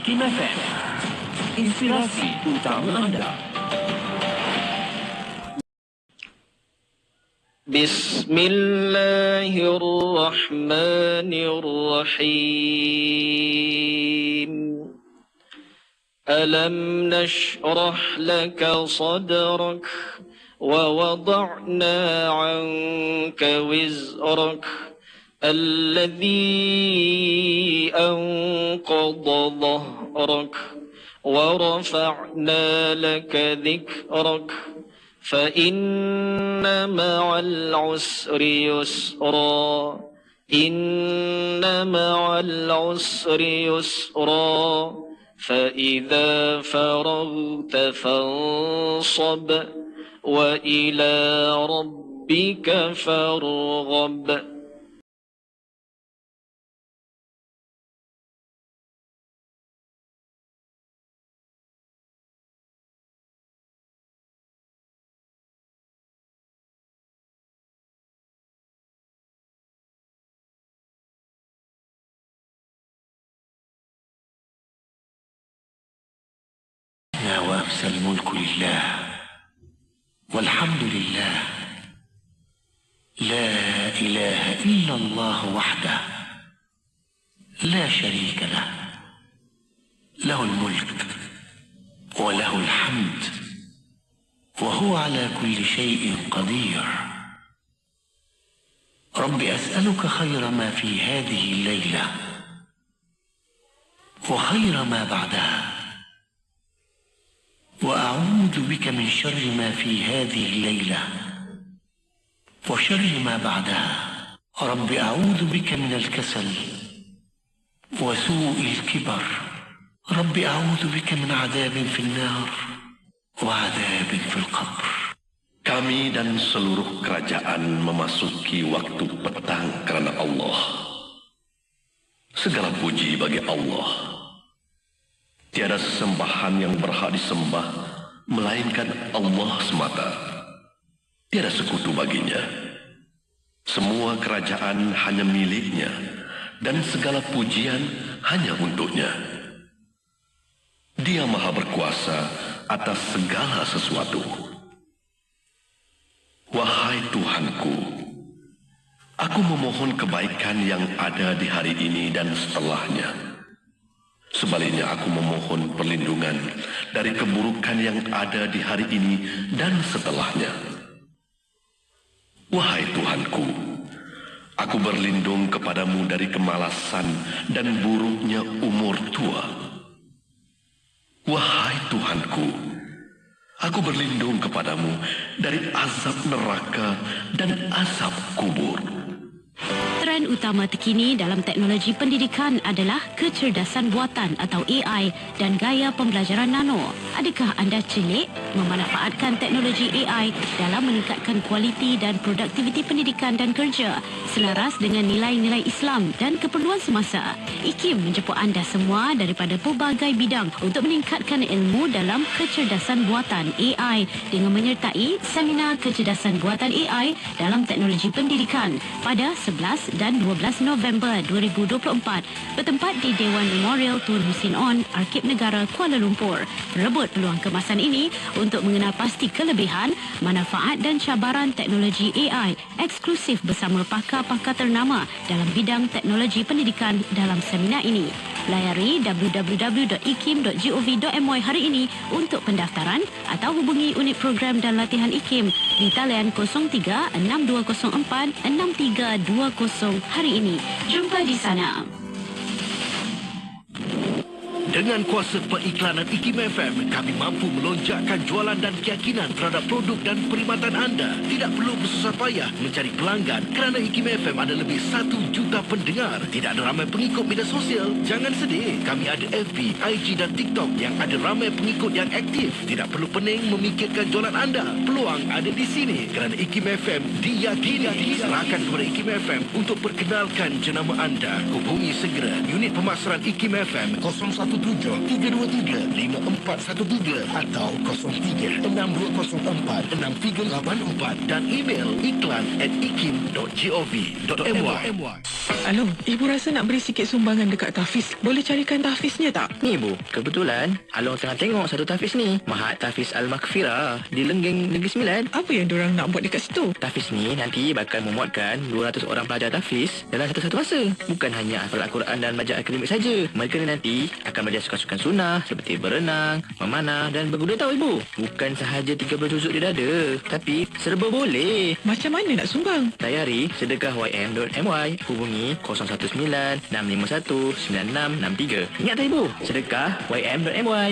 IKIM FM, inspirasi utama anda. Bismillahirrahmanirrahim. Alam nashrah laka sadrak wa wada'na 'anka wizrak الذي أنقض ظهرك ورفعنا لك ذكرك فإن مع العسر يسرا إن مع العسر يسرا فإذا فرغت فانصب وإلى ربك فارغب. وأمسى الملك لله والحمد لله لا إله إلا الله وحده لا شريك له له الملك وله الحمد وهو على كل شيء قدير. رب أسألك خير ما في هذه الليلة وخير ما بعدها، وأعوذ بك من شر ما في هذه الليلة وشر ما بعدها. رب أعوذ بك من الكسل وسوء الكبر. رب أعوذ بك من عذاب في النار وعذاب في القبر. Kami dan seluruh kerajaan memasuki waktu petang karena Allah. Segala puji bagi Allah. Tiada sesembahan yang berhak disembah melainkan Allah semata. Tiada sekutu baginya. Semua kerajaan hanya miliknya dan segala pujian hanya untuknya. Dia Maha berkuasa atas segala sesuatu. Wahai Tuhanku, aku memohon kebaikan yang ada di hari ini dan setelahnya. Sebaliknya aku memohon perlindungan dari keburukan yang ada di hari ini dan setelahnya. Wahai Tuhanku, aku berlindung kepadamu dari kemalasan dan buruknya umur tua. Wahai Tuhanku, aku berlindung kepadamu dari azab neraka dan azab kubur. Trend utama terkini dalam teknologi pendidikan adalah kecerdasan buatan atau AI dan gaya pembelajaran nano. Adakah anda celik memanfaatkan teknologi AI dalam meningkatkan kualiti dan produktiviti pendidikan dan kerja selaras dengan nilai-nilai Islam dan keperluan semasa? IKIM menjemput anda semua daripada pelbagai bidang untuk meningkatkan ilmu dalam kecerdasan buatan AI dengan menyertai seminar kecerdasan buatan AI dalam teknologi pendidikan pada 11 dan 12 November 2024 bertempat di Dewan Memorial Tun Hussein On, Arkib Negara, Kuala Lumpur. Rebut peluang kemasan ini untuk mengenal pasti kelebihan, manfaat dan cabaran teknologi AI eksklusif bersama pakar-pakar ternama dalam bidang teknologi pendidikan dalam seminar ini. Layari www.ikim.gov.my hari ini untuk pendaftaran atau hubungi unit program dan latihan IKIM di talian 03-6204-6320 hari ini. Jumpa di sana. Dengan kuasa periklanan IKIM FM, kami mampu melonjakkan jualan dan keyakinan terhadap produk dan perkhidmatan anda. Tidak perlu bersusah payah mencari pelanggan kerana IKIM FM ada lebih 1 juta pendengar. Tidak ada ramai pengikut media sosial. Jangan sedih, kami ada FB, IG dan TikTok yang ada ramai pengikut yang aktif. Tidak perlu pening memikirkan jualan anda. Peluang ada di sini kerana IKIM FM diyakini. Serahkan kepada IKIM FM untuk perkenalkan jenama anda. Hubungi segera unit pemasaran IKIM FM 017-323-5413 atau 03-6204-6384 dan email iklan@ikim.gov.my. Alo, ibu rasa nak beri sikit sumbangan dekat tahfiz. Boleh carikan tahfiznya tak? Ni Bu, kebetulan Along tengah tengok satu tahfiz ni. Mahat Tahfiz Al-Maghfirah di Lenggeng Negeri Sembilan. Apa yang diorang nak buat dekat situ? Tahfiz ni nanti bakal memuatkan 200 orang pelajar tahfiz dalam satu-satu masa. Bukan hanya hafal Al-Quran dan belajar akademik saja. Mereka ni nanti akan belajar sukan-sukan sunnah seperti berenang, memanah dan berkuda tahu Ibu. Bukan sahaja 30 juzuk di dada, tapi serba boleh. Macam mana nak sumbang? Layari sedekahym.my. Hubungi 019-651-9663. Ingat tak Ibu? Sedekahym.my.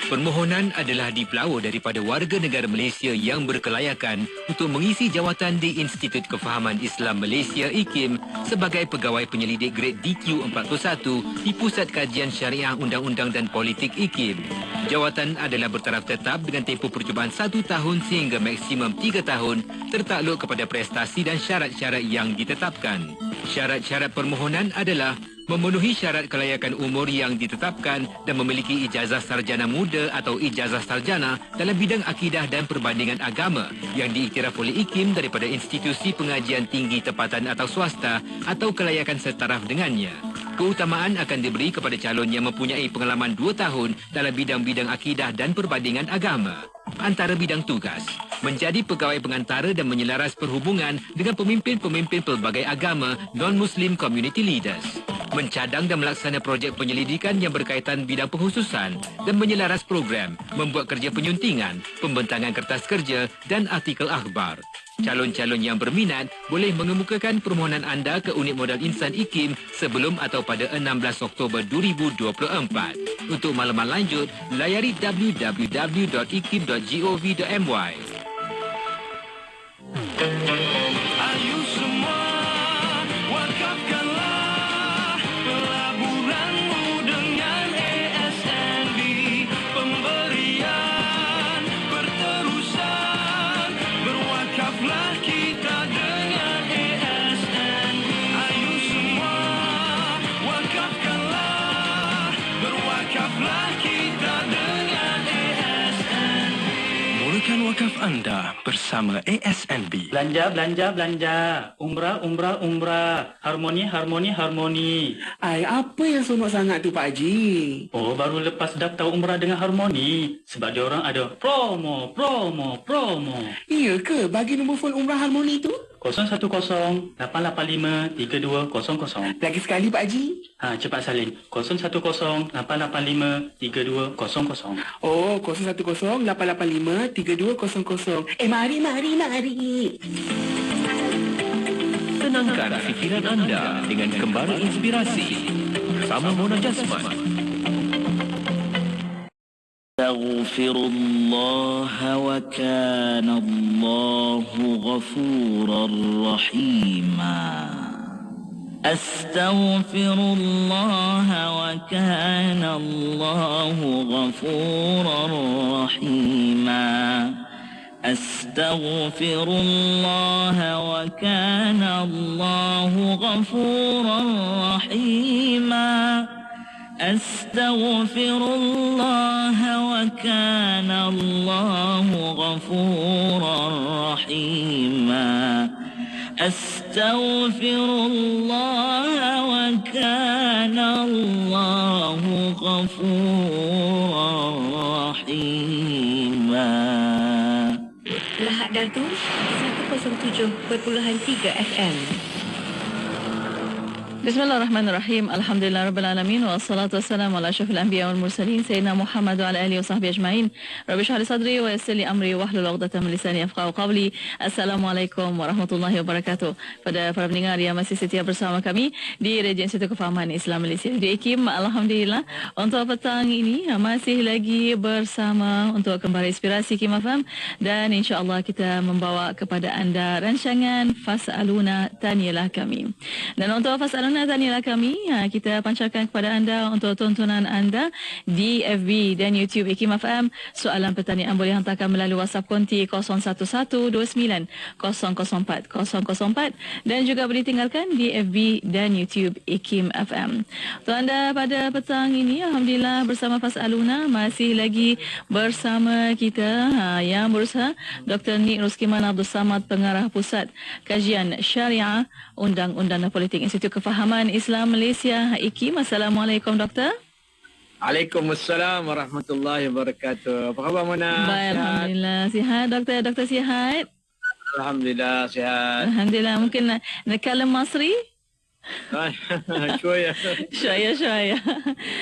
Permohonan adalah dipelawa daripada warga negara Malaysia yang berkelayakan untuk mengisi jawatan di Institut Kefahaman Islam Malaysia IKIM sebagai pegawai penyelidik grade DQ41 di Pusat Kajian Syariah Undang-Undang dan Politik IKIM. Jawatan adalah bertaraf tetap dengan tempoh percubaan 1 tahun sehingga maksimum 3 tahun tertakluk kepada prestasi dan syarat-syarat yang ditetapkan. Syarat-syarat permohonan adalah memenuhi syarat kelayakan umur yang ditetapkan dan memiliki ijazah sarjana muda atau ijazah sarjana dalam bidang akidah dan perbandingan agama yang diiktiraf oleh IKIM daripada institusi pengajian tinggi tempatan atau swasta atau kelayakan setaraf dengannya. Keutamaan akan diberi kepada calon yang mempunyai pengalaman 2 tahun dalam bidang-bidang akidah dan perbandingan agama. Antara bidang tugas, menjadi pegawai pengantara dan menyelaras perhubungan dengan pemimpin-pemimpin pelbagai agama non-Muslim community leaders. Mencadang dan melaksana projek penyelidikan yang berkaitan bidang penghususan dan menyelaras program, membuat kerja penyuntingan, pembentangan kertas kerja dan artikel akhbar. Calon-calon yang berminat boleh mengemukakan permohonan anda ke Unit Modal Insan IKIM sebelum atau pada 16 Oktober 2024. Untuk maklumat lanjut, layari www.ikim.gov.my. Ayo semua wakafkanlah pelaburanmu dengan ASNB. Pemberian berterusan, berwakaflah kita dengan ASNB. Ayo semua wakafkanlah, berwakaflah kita dengan ASNB. Mulakan wakaf anda bersama ASNB. Belanja, belanja, belanja. Umrah, umrah, umrah. Harmoni, harmoni, harmoni. Ai, apa yang seronok sangat tu Pak Haji? Oh, baru lepas daftar umrah dengan harmoni. Sebab dia orang ada promo, promo, promo. Iya ke? Bagi nombor telefon umrah harmoni tu? 010-885-3200. Lagi sekali Pak Haji. Cepat salin. 010-885-3200. Oh, 010-885-3200. Mari, mari, mari. Tenangkan fikiran anda dengan kembara inspirasi bersama Mona Jasman. أستغفر الله وكان الله غفورا رحيما أستغفر الله وكان الله غفورا رحيما أستغفر الله وكان الله غفورا رحيما أستغفر الله وكان الله غفورا رحيما أستغفر الله وكان الله غفورا رحيما. Lahad Datu 107.3 FM. Bismillahirrahmanirrahim. Alhamdulillahirrabbilalamin. Wassalatu wassalamu ala asyrafil anbiya wal mursalin Sayyidina Muhammad wa ala alihi wa sahbihi ajma'in. Rabbi shrah li sadri wa yassir li amri wahlul 'uqdatam min lisani yafqahu qawli. Assalamualaikum warahmatullahi wabarakatuh. Pada para pendengar yang masih setia bersama kami di Rejim Institut Kefahaman Islam Malaysia di IKIM, alhamdulillah untuk petang ini masih lagi bersama untuk kembali inspirasi IKIM FM, dan insya-Allah kita membawa kepada anda rancangan Fas'aluna Tanyalah Kami. Dan untuk Fas'aluna tahniah kami kita pancarkan kepada anda untuk tontonan anda di FB dan YouTube IKIM FM. Soalan pertanyaan boleh hantarkan melalui WhatsApp konti 01129004 004 dan juga boleh tinggalkan di FB dan YouTube IKIM FM. Untuk anda pada petang ini, alhamdulillah bersama Fasaluna masih lagi bersama kita yang berusaha Dr. Nik Ruskiman Abdul Samad, Pengarah Pusat Kajian Syariah Undang-Undang dan Politik Institut Kefahaman Islam Malaysia IKIM. Assalamualaikum Doktor. Waalaikumsalam warahmatullahi wabarakatuh. Apa khabar Mona? Baik, alhamdulillah sihat Doktor. Doktor sihat? Alhamdulillah sihat. Alhamdulillah. Mungkin nekalam Masri? Syaya.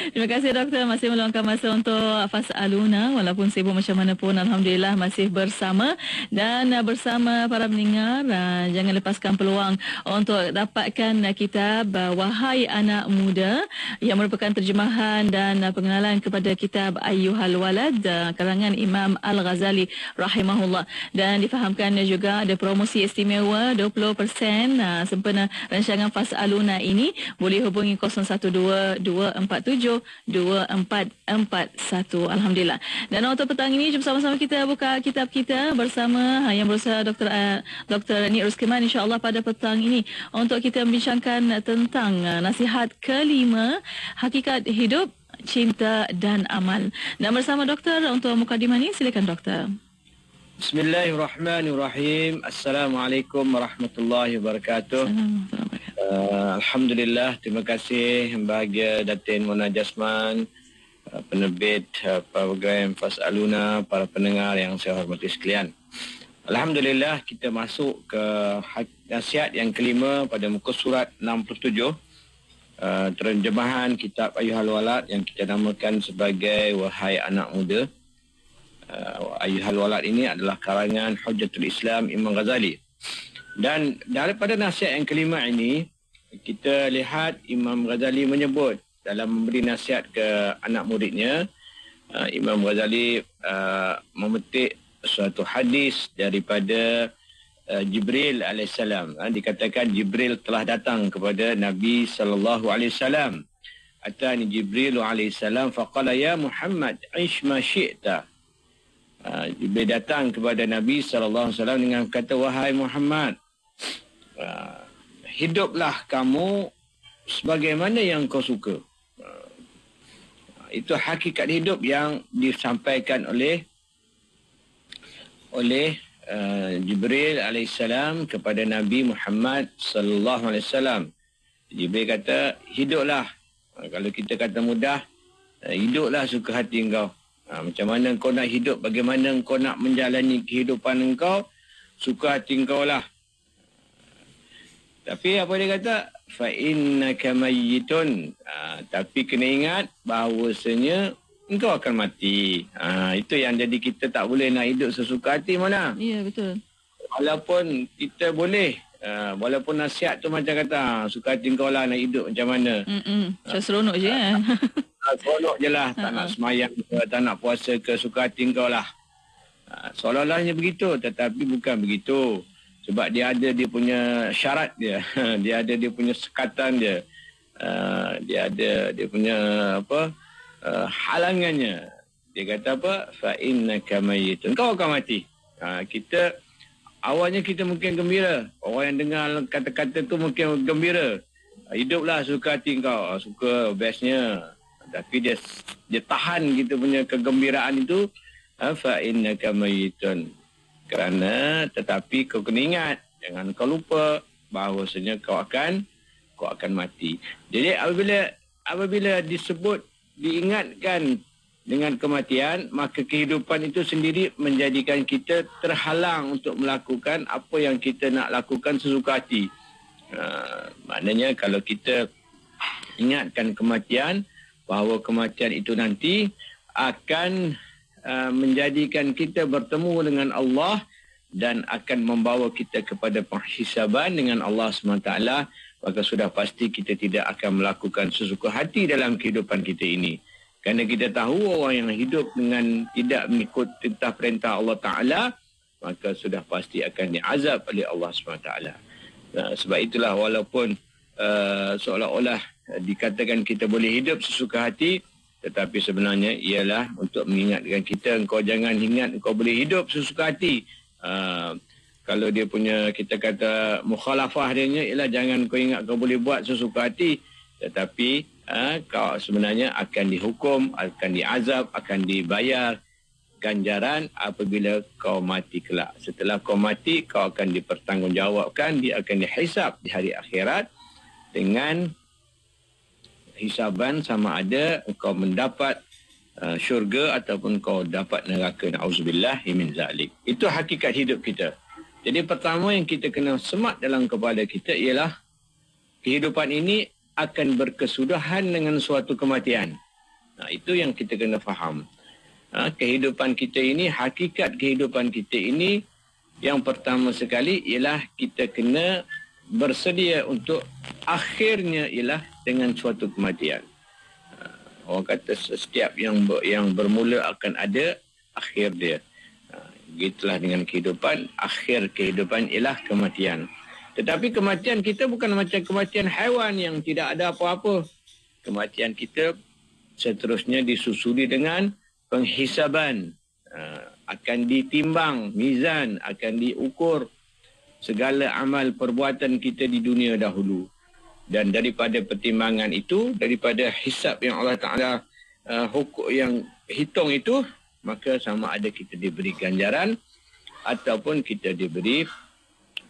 Terima kasih Doktor masih meluangkan masa untuk Fasaluna walaupun sibuk macam mana pun, alhamdulillah masih bersama dan bersama para pendengar. Jangan lepaskan peluang untuk dapatkan kitab Wahai Anak Muda yang merupakan terjemahan dan pengenalan kepada kitab Ayyuhal Walad karangan Imam Al-Ghazali rahimahullah, dan difahamkan juga ada promosi istimewa 20% sempena rancangan Fasaluna ini. Boleh hubungi 0122472441. Alhamdulillah. Dan untuk petang ini jom sama-sama kita buka kitab kita bersama yang berusaha Dr. Nik Ruskiman insya-Allah pada petang ini untuk kita membincangkan tentang nasihat kelima, hakikat hidup, cinta dan amal. Dan bersama doktor untuk mukadimah ini, silakan doktor. Bismillahirrahmanirrahim. Assalamualaikum warahmatullahi wabarakatuh. Alhamdulillah, terima kasih Bahagia Datin Mona Jasman, penerbit program Fasaluna, para pendengar yang saya hormati sekalian. Alhamdulillah, kita masuk ke nasihat yang kelima pada muka surat 67, terjemahan kitab Ayyuhal Walad yang kita namakan sebagai Wahai Anak Muda. Ayyuhal Walad ini adalah karangan Hujjatul Islam Imam Ghazali. Dan daripada nasihat yang kelima ini, kita lihat Imam Ghazali menyebut dalam memberi nasihat ke anak muridnya, Imam Ghazali memetik suatu hadis daripada Jibril alaihissalam. Dikatakan Jibril telah datang kepada Nabi sallallahu alaihi wasallam. Atani Jibril alaihissalam faqala ya Muhammad ish ma syi'ta. Jibril datang kepada Nabi sallallahu alaihi wasallam dengan kata, wahai Muhammad, hiduplah kamu sebagaimana yang kau suka. Itu hakikat hidup yang disampaikan oleh Jibril alaihissalam kepada Nabi Muhammad sallallahu alaihi wasallam. Jibril kata, hiduplah. Kalau kita kata mudah, hiduplah suka hati engkau. Macam mana engkau nak hidup, bagaimana engkau nak menjalani kehidupan engkau, suka hati engkau lah. Tapi apa dia kata? Fa innaka mayyitun. Tapi kena ingat bahawasanya engkau akan mati. Itu yang jadi kita tak boleh nak hidup sesuka hati mana. Ya, betul. Walaupun kita boleh, walaupun nasihat tu macam kata, suka hati engkau lah nak hidup macam mana. Macam seronok je kan. Seronok je lah. Tak nak semayang ke, tak nak puasa ke, suka hati engkau lah. Seolah-olahnya begitu, tetapi bukan begitu. Sebab dia ada dia punya syarat dia. Dia ada dia punya sekatan dia. Dia ada dia punya halangannya. Dia kata apa? Fa innaka mayyitun. Kau akan mati. Kita awalnya kita mungkin gembira. Orang yang dengar kata-kata tu mungkin gembira. Hiduplah suka hati kau. Suka bestnya. Tapi dia tahan kita punya kegembiraan itu. Fa innaka mayyitun. Kerana tetapi kau kena ingat, jangan kau lupa bahawasanya kau akan mati. Jadi apabila disebut, diingatkan dengan kematian, maka kehidupan itu sendiri menjadikan kita terhalang untuk melakukan apa yang kita nak lakukan sesuka hati. Maknanya kalau kita ingatkan kematian, bahawa kematian itu nanti akan menjadikan kita bertemu dengan Allah dan akan membawa kita kepada penghisaban dengan Allah SWT, maka sudah pasti kita tidak akan melakukan sesuka hati dalam kehidupan kita ini. Kerana kita tahu orang yang hidup dengan tidak mengikut perintah Allah Ta'ala, maka sudah pasti akan diazab oleh Allah SWT. Sebab itulah walaupun seolah-olah dikatakan kita boleh hidup sesuka hati, tetapi sebenarnya ialah untuk mengingatkan kita, engkau jangan ingat engkau boleh hidup sesuka hati. Kalau dia punya, kita kata mukhalafah dia ialah jangan kau ingat kau boleh buat sesuka hati, tetapi kau sebenarnya akan dihukum, akan diazab, akan dibayar ganjaran apabila kau mati kelak. Setelah kau mati, kau akan dipertanggungjawabkan, dia akan dihisab di hari akhirat dengan hisaban sama ada kau mendapat syurga ataupun kau dapat neraka. Na'udzubillah min zalik. Itu hakikat hidup kita. Jadi pertama yang kita kena semat dalam kepala kita ialah kehidupan ini akan berkesudahan dengan suatu kematian. Itu yang kita kena faham. Kehidupan kita ini, hakikat kehidupan kita ini, yang pertama sekali ialah kita kena bersedia untuk akhirnya ialah dengan suatu kematian. Orang kata setiap yang bermula akan ada akhir dia. Begitulah dengan kehidupan, akhir kehidupan ialah kematian. Tetapi kematian kita bukan macam kematian haiwan yang tidak ada apa-apa. Kematian kita seterusnya disusuli dengan penghisaban. Akan ditimbang, mizan, akan diukur segala amal perbuatan kita di dunia dahulu. Dan daripada pertimbangan itu, daripada hisab yang Allah Ta'ala hukum yang hitung itu, maka sama ada kita diberi ganjaran ataupun kita diberi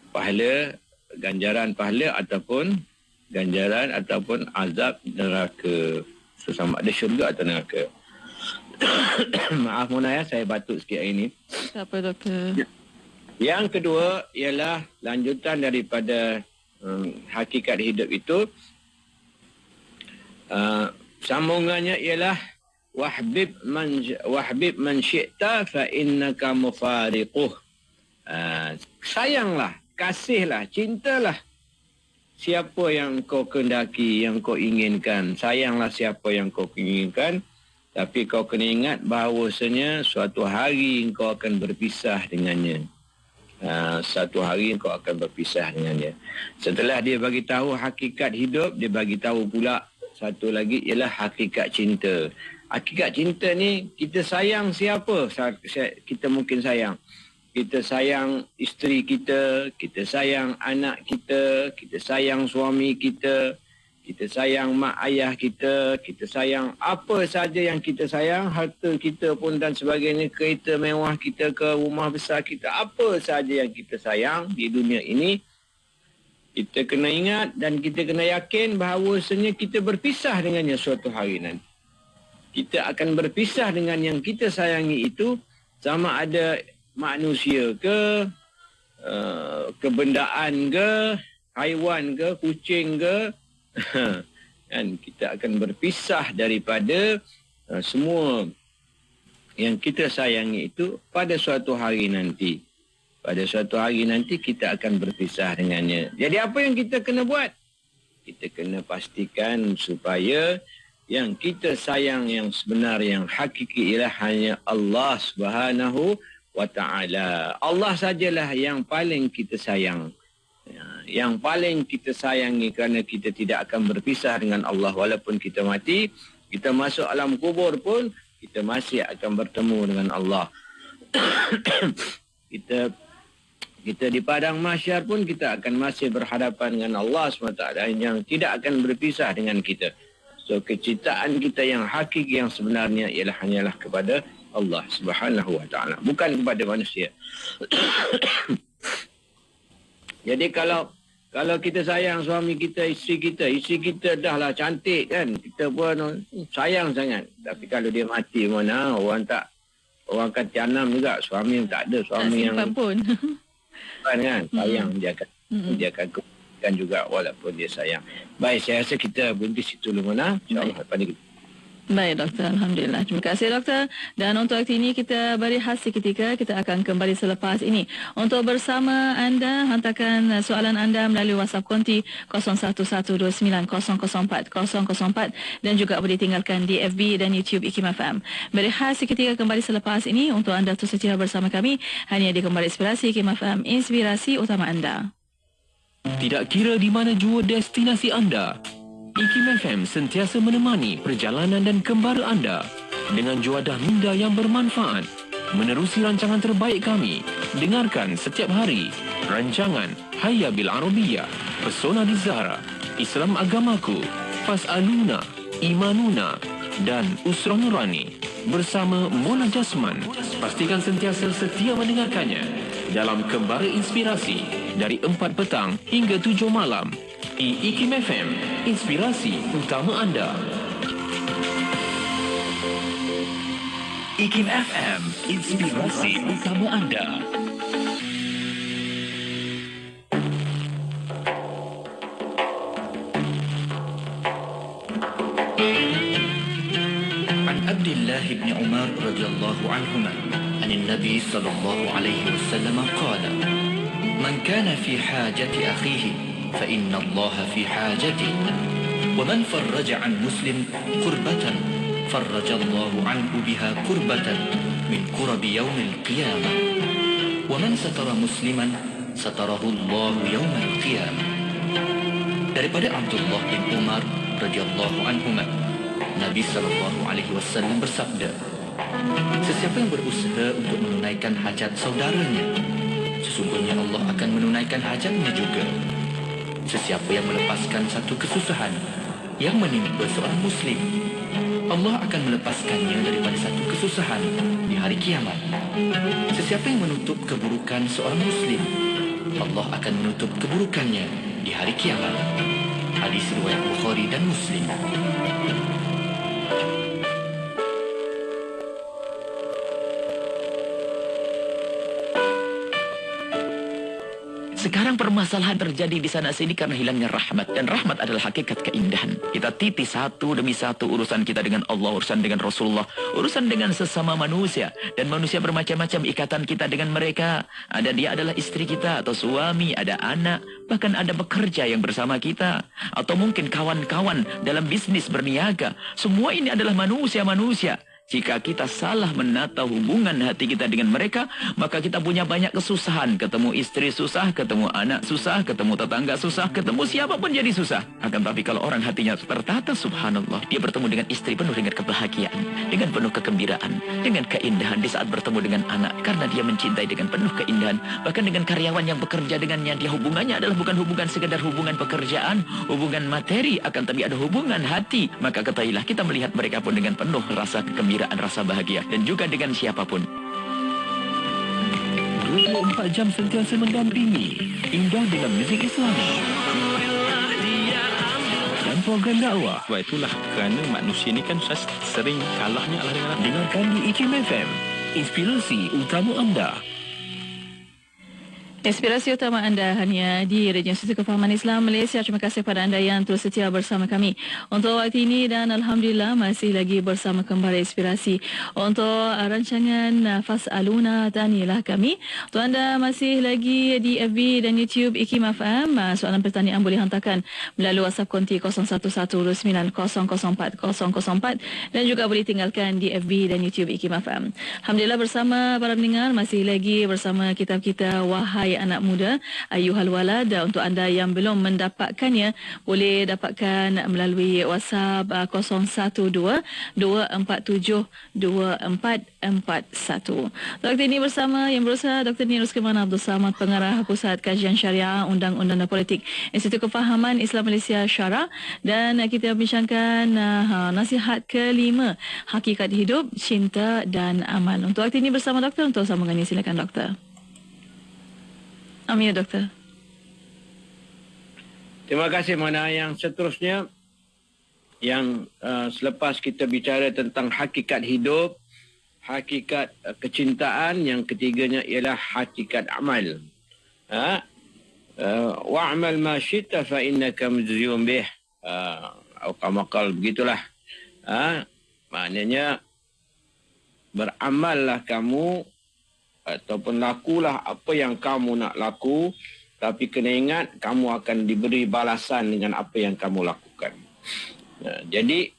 pahala, ganjaran pahala ataupun ganjaran ataupun azab neraka. So, sama ada syurga atau neraka. Maaf Mona, saya batuk sikit hari ini. Tak apa doktor. Yang kedua ialah lanjutan daripada hakikat hidup itu. Sambungannya ialah wahbib man syi'ta fa innaka mufariquh. Sayanglah, kasihlah, cintalah siapa yang kau kendaki, yang kau inginkan. Sayanglah siapa yang kau inginkan, tapi kau kena ingat bahawasanya suatu hari kau akan berpisah dengannya. Satu hari kau akan berpisah dengannya. Setelah dia bagi tahu hakikat hidup, dia bagi tahu pula satu lagi ialah hakikat cinta. Hakikat cinta ni, kita sayang siapa kita mungkin sayang. Kita sayang isteri kita, kita sayang anak kita sayang suami kita sayang mak ayah kita sayang apa saja yang kita sayang, harta kita pun dan sebagainya, kereta mewah kita ke rumah besar kita, apa saja yang kita sayang di dunia ini, kita kena ingat dan kita kena yakin bahawasanya kita berpisah dengannya suatu hari nanti. Kita akan berpisah dengan yang kita sayangi itu, sama ada manusia ke, kebendaan ke, haiwan ke, kucing ke, dan kita akan berpisah daripada semua yang kita sayangi itu pada suatu hari nanti. Pada suatu hari nanti kita akan berpisah dengannya. Jadi apa yang kita kena buat? Kita kena pastikan supaya yang kita sayang yang sebenar, yang hakiki ialah hanya Allah Subhanahu wa Ta'ala. Allah sajalah yang paling kita sayang. Yang paling kita sayangi, kerana kita tidak akan berpisah dengan Allah walaupun kita mati. Kita masuk alam kubur pun kita masih akan bertemu dengan Allah. kita di padang mahsyar pun kita akan masih berhadapan dengan Allah SWT yang tidak akan berpisah dengan kita. So kecintaan kita yang hakiki yang sebenarnya ialah hanyalah kepada Allah Subhanahu wa Ta'ala, bukan kepada manusia. Jadi kalau kita sayang suami kita, isteri kita dahlah cantik kan, kita pun sayang sangat. Tapi kalau dia mati mana, orang akan tianam juga, suami yang tak ada, suami yang pun kan sayang, dia akan kan juga walaupun dia sayang. Baik, saya rasa kita berhenti situ dulu Mona. InsyaAllah pada kita. Baik doktor, Alhamdulillah. Terima kasih doktor. Dan untuk waktu ini kita beri khas seketika. Kita akan kembali selepas ini. Untuk bersama anda, hantarkan soalan anda melalui WhatsApp konti 0112900404 dan juga boleh tinggalkan di FB dan YouTube IKIM FM. Beri khas seketika kembali selepas ini untuk anda terus setia bersama kami hanya di Kembali Inspirasi IKIM FM, inspirasi utama anda. Tidak kira di mana jua destinasi anda, IKIM FM sentiasa menemani perjalanan dan kembara anda dengan juadah minda yang bermanfaat. Menerusi rancangan terbaik kami, dengarkan setiap hari rancangan Hayya Bil Arabiyah, Pesona di Zahra, Islam Agamaku, Fas'aluna, Imanuna dan Usrah Nurani bersama Mona Jasman. Pastikan sentiasa setia mendengarkannya dalam Kembara Inspirasi dari 4 petang hingga 7 malam di IKIM FM, inspirasi utama anda. IKIM FM, inspirasi utama anda. عن عبد الله بن عمر رضي الله عنهما عن النبي صلى الله عليه وسلم قال: من كان في حاجة أخيه فإن الله في حاجته، ومن فرج عن مسلم كربة فرج الله عنه بها كربة من كرب يوم القيامة، ومن ستر مسلما ستره الله يوم القيامة. Daripada Abdullah bin Umar radhiyallahu anhuma, Nabi SAW bersabda, sesiapa yang berusaha untuk menunaikan hajat saudaranya, sesungguhnya Allah akan menunaikan hajatnya juga. Sesiapa yang melepaskan satu kesusahan yang menimpa seorang Muslim, Allah akan melepaskannya daripada satu kesusahan di hari kiamat. Sesiapa yang menutup keburukan seorang Muslim, Allah akan menutup keburukannya di hari kiamat. Hadis riwayat Bukhari dan Muslim. Sekarang permasalahan terjadi di sana sini karena hilangnya rahmat. Dan rahmat adalah hakikat keindahan. Kita titi satu demi satu urusan kita dengan Allah, urusan dengan Rasulullah, urusan dengan sesama manusia. Dan manusia bermacam-macam ikatan kita dengan mereka. Ada dia adalah istri kita atau suami, ada anak, bahkan ada bekerja yang bersama kita. Atau mungkin kawan-kawan dalam bisnis berniaga. Semua ini adalah manusia-manusia. Jika kita salah menata hubungan hati kita dengan mereka, maka kita punya banyak kesusahan. Ketemu istri susah, ketemu anak susah, ketemu tetangga susah, ketemu siapapun jadi susah. Akan tapi kalau orang hatinya tertata, subhanallah, dia bertemu dengan istri penuh dengan kebahagiaan, dengan penuh kegembiraan, dengan keindahan di saat bertemu dengan anak. Karena dia mencintai dengan penuh keindahan. Bahkan dengan karyawan yang bekerja dengannya, dia hubungannya adalah bukan hubungan sekedar hubungan pekerjaan, hubungan materi, akan tapi ada hubungan hati. Maka ketahuilah kita melihat mereka pun dengan penuh rasa kegembiraan, rasa bahagia, dan juga dengan siapapun. 24 jam sentiasa mendampingi, indah dengan muzik Islami dan program dakwah. Sebab itulah kerana manusia ni kan sering kalahnya Allah dengan Allah. Dengarkan di IKIM FM, inspirasi utama anda. Inspirasi utama anda hanya di Radio Institut Kefahaman Islam Malaysia. Terima kasih kepada anda yang terus setia bersama kami untuk waktu ini, dan Alhamdulillah masih lagi bersama Kembara Inspirasi untuk rancangan Fas'aluna. Tanilah kami. Untuk anda masih lagi di FB dan YouTube IKIM FM, soalan pertanyaan boleh hantarkan melalui WhatsApp konti 0112900404 dan juga boleh tinggalkan di FB dan YouTube IKIM FM. Alhamdulillah bersama para pendengar masih lagi bersama kitab kita Wahai Anak Muda, Ayuhal Walad. Untuk anda yang belum mendapatkannya, boleh dapatkan melalui WhatsApp 012-247-2441. Waktu ini bersama yang berusaha Dr. Nirus Keman Abdul Samad, Pengarah Pusat Kajian Syariah Undang-Undang dan Politik Institut Kefahaman Islam Malaysia Syara, dan kita bincangkan nasihat kelima, hakikat hidup, cinta dan amal. Untuk waktu ini bersama doktor, untuk sambungannya silakan doktor. Amin, doktor. Terima kasih. Mana yang seterusnya, yang selepas kita bicara tentang hakikat hidup, hakikat kecintaan, yang ketiganya ialah hakikat amal. Wa'amal ma syi'ta fa innaka mujziyun bih. Qamakal, begitulah. Maknanya beramallah kamu ataupun lakulah apa yang kamu nak laku, tapi kena ingat kamu akan diberi balasan dengan apa yang kamu lakukan. Jadi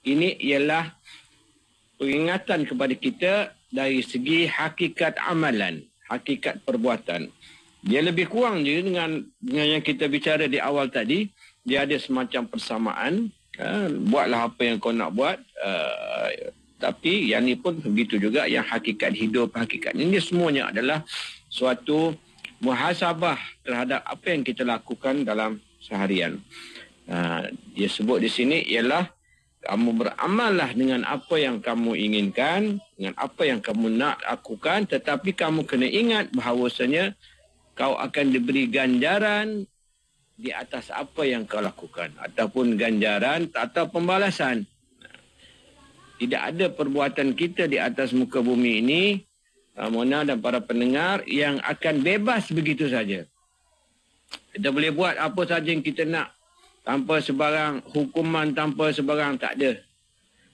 ini ialah peringatan kepada kita dari segi hakikat amalan, hakikat perbuatan. Dia lebih kurang je dengan yang kita bicara di awal tadi. Dia ada semacam persamaan. Buatlah apa yang kau nak buat. Tapi yang ni pun begitu juga. Yang hakikat hidup, hakikat ini semuanya adalah suatu muhasabah terhadap apa yang kita lakukan dalam seharian. Dia sebut di sini ialah kamu beramallah dengan apa yang kamu inginkan, dengan apa yang kamu nak lakukan, tetapi kamu kena ingat bahawasanya kau akan diberi ganjaran di atas apa yang kau lakukan. Ataupun ganjaran atau pembalasan. Tidak ada perbuatan kita di atas muka bumi ini, Mona dan para pendengar, yang akan bebas begitu saja. Kita boleh buat apa saja yang kita nak. Tanpa sebarang hukuman, tanpa sebarang, tak ada.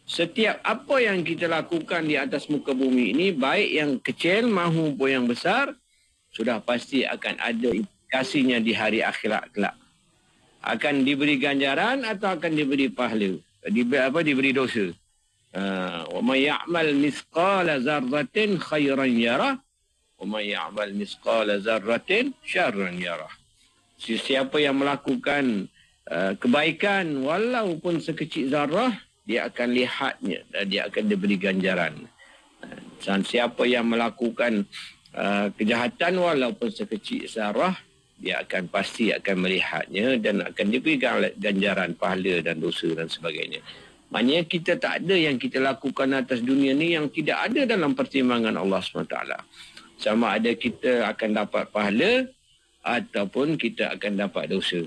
Setiap apa yang kita lakukan di atas muka bumi ini, baik yang kecil maupun yang besar, sudah pasti akan ada implikasinya di hari akhirat kelak. Akan diberi ganjaran atau akan diberi pahala. Diberi dosa. Wa may ya'mal mithqala dzarratin khairan yarah wa may ya'mal mithqala dzarratin syarran yarah. Siapa yang melakukan kebaikan walaupun sekecil zarah, dia akan lihatnya dan dia akan diberi ganjaran. Dan siapa yang melakukan kejahatan walaupun sekecil zarah, dia akan pasti akan melihatnya dan akan diberi ganjaran pahala dan dosa dan sebagainya. Maknanya kita tak ada yang kita lakukan atas dunia ni yang tidak ada dalam pertimbangan Allah SWT. Sama ada kita akan dapat pahala ataupun kita akan dapat dosa.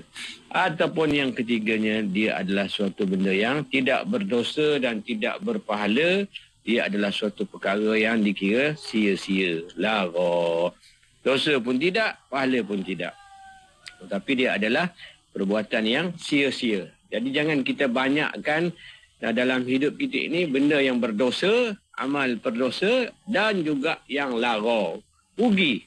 Ataupun yang ketiganya, dia adalah suatu benda yang tidak berdosa dan tidak berpahala. Dia adalah suatu perkara yang dikira sia-sia, lara. Dosa pun tidak, pahala pun tidak. Tetapi dia adalah perbuatan yang sia-sia. Jadi jangan kita banyakkan dalam hidup kita ini benda yang berdosa, amal berdosa dan juga yang lara. Rugi.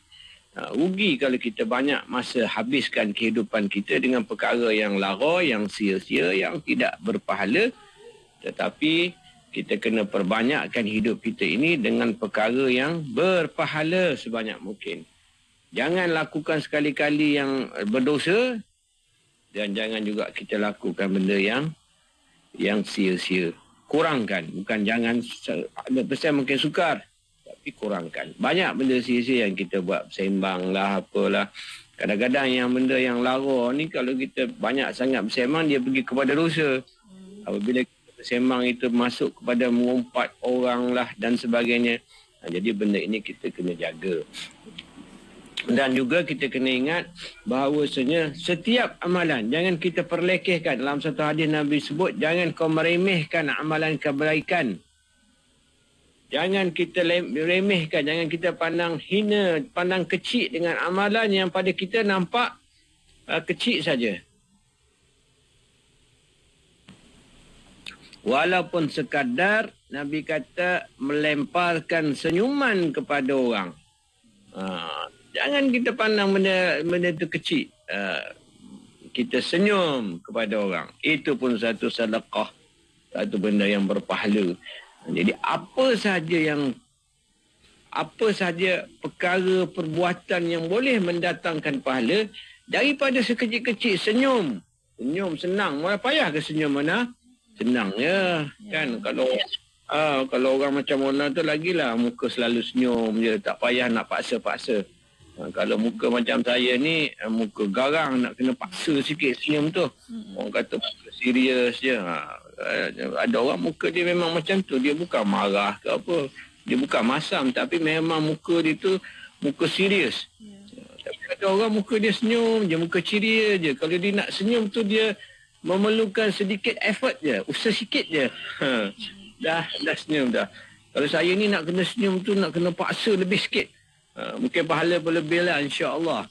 Rugi kalau kita banyak masa habiskan kehidupan kita dengan perkara yang lara, yang sia-sia, yang tidak berpahala. Tetapi kita kena perbanyakkan hidup kita ini dengan perkara yang berpahala sebanyak mungkin. Jangan lakukan sekali-kali yang berdosa dan jangan juga kita lakukan benda yang sia-sia. Kurangkan, bukan jangan 100% mungkin sukar, tapi kurangkan. Banyak benda sia-sia yang kita buat, sembang lah, apalah. Kadang-kadang yang benda yang lara ni, kalau kita banyak sangat bersembang, dia pergi kepada dosa. Apabila kita bersembang itu masuk kepada mengumpat orang lah dan sebagainya. Jadi benda ini kita kena jaga. Dan juga kita kena ingat bahawasanya setiap amalan, jangan kita perlekehkan. Dalam satu hadis Nabi sebut, jangan kau meremehkan amalan kebaikan. Jangan kita remehkan, jangan kita pandang hina, pandang kecil dengan amalan yang pada kita nampak kecil saja. Walaupun sekadar, Nabi kata, melemparkan senyuman kepada orang. Jangan kita pandang benda itu kecil. Kita senyum kepada orang. Itu pun satu sedekah. Satu benda yang berpahala. Jadi apa sahaja perkara perbuatan yang boleh mendatangkan pahala, daripada sekecil-kecil senyum. Senyum senang. Mana payah ke senyum mana? Senang ya. Kan kalau orang macam Mona tu lagilah muka selalu senyum je. Tak payah nak paksa-paksa. Kalau muka macam saya ni, muka garang, nak kena paksa sikit senyum tu. Orang kata muka serius je. Ada orang muka dia memang macam tu. Dia bukan marah ke apa. Dia bukan masam. Tapi memang muka dia tu muka serius. Tapi ada orang muka dia senyum je, muka ceria je. Kalau dia nak senyum tu, dia memerlukan sedikit effort je. Usaha sikit je. Dah senyum dah. Kalau saya ni nak kena senyum tu, nak kena paksa lebih sikit. Mungkin pahala pun lebih lah, insya-Allah.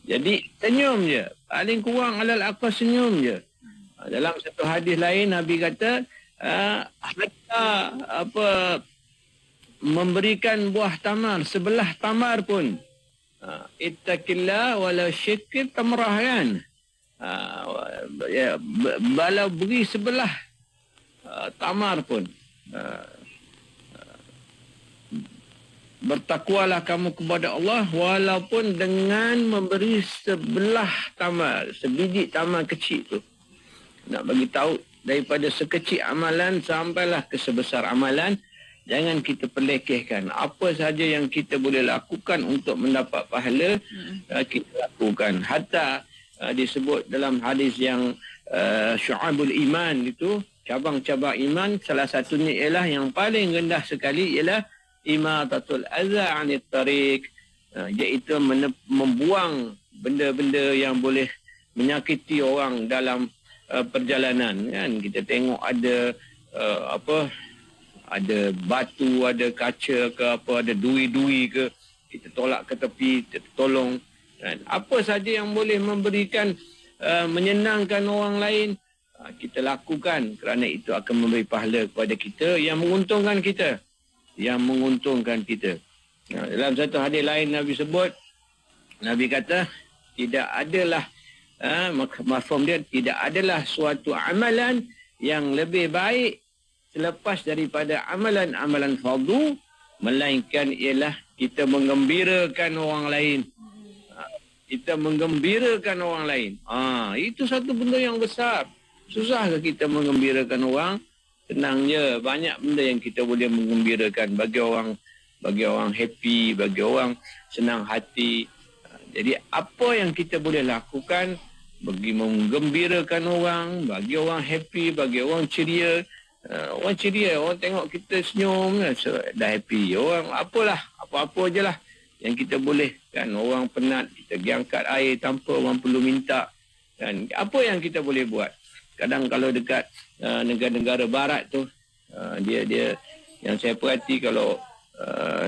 Jadi senyum je. Paling kurang alal aqal senyum je. Dalam satu hadis lain Nabi kata memberikan buah tamar sebelah tamar pun. Ittaqillah wala syikir tamrah kan. Balau beri sebelah tamar pun. bertakwalah kamu kepada Allah walaupun dengan memberi sebelah tamal, sebiji tamal kecil tu. Nak bagi tahu daripada sekecil amalan sampailah ke sebesar amalan. Jangan kita pelekehkan. Apa sahaja yang kita boleh lakukan untuk mendapat pahala, kita lakukan. Hatta disebut dalam hadis yang syu'abul iman itu, cabang-cabang iman, salah satunya ialah yang paling rendah sekali ialah imatatul adza 'anit tariq, iaitu membuang benda-benda yang boleh menyakiti orang dalam perjalanan, kan. Kita tengok ada ada batu, ada kaca ke apa, ada duri-duri ke, kita tolak ke tepi, kita tolong, kan. Apa saja yang boleh memberikan menyenangkan orang lain, kita lakukan, kerana itu akan memberi pahala kepada kita yang menguntungkan kita, dalam satu hadis lain Nabi sebut, Nabi kata tidak adalah mafhum dia, tidak adalah suatu amalan yang lebih baik selepas daripada amalan-amalan fardu, melainkan ialah kita menggembirakan orang lain. Kita menggembirakan orang lain. Itu satu benda yang besar. Susah ke kita menggembirakan orang? Senang je. Banyak benda yang kita boleh menggembirakan. Bagi orang happy, bagi orang senang hati. Jadi apa yang kita boleh lakukan bagi menggembirakan orang, bagi orang happy, bagi orang ceria. Orang ceria, orang tengok kita senyum, dah happy. Orang apa-apa je lah yang kita boleh, kan. Orang penat, kita pergi angkat air tanpa orang perlu minta, kan. Apa yang kita boleh buat? Kadang kalau dekat negara-negara barat tu, dia yang saya perhati, kalau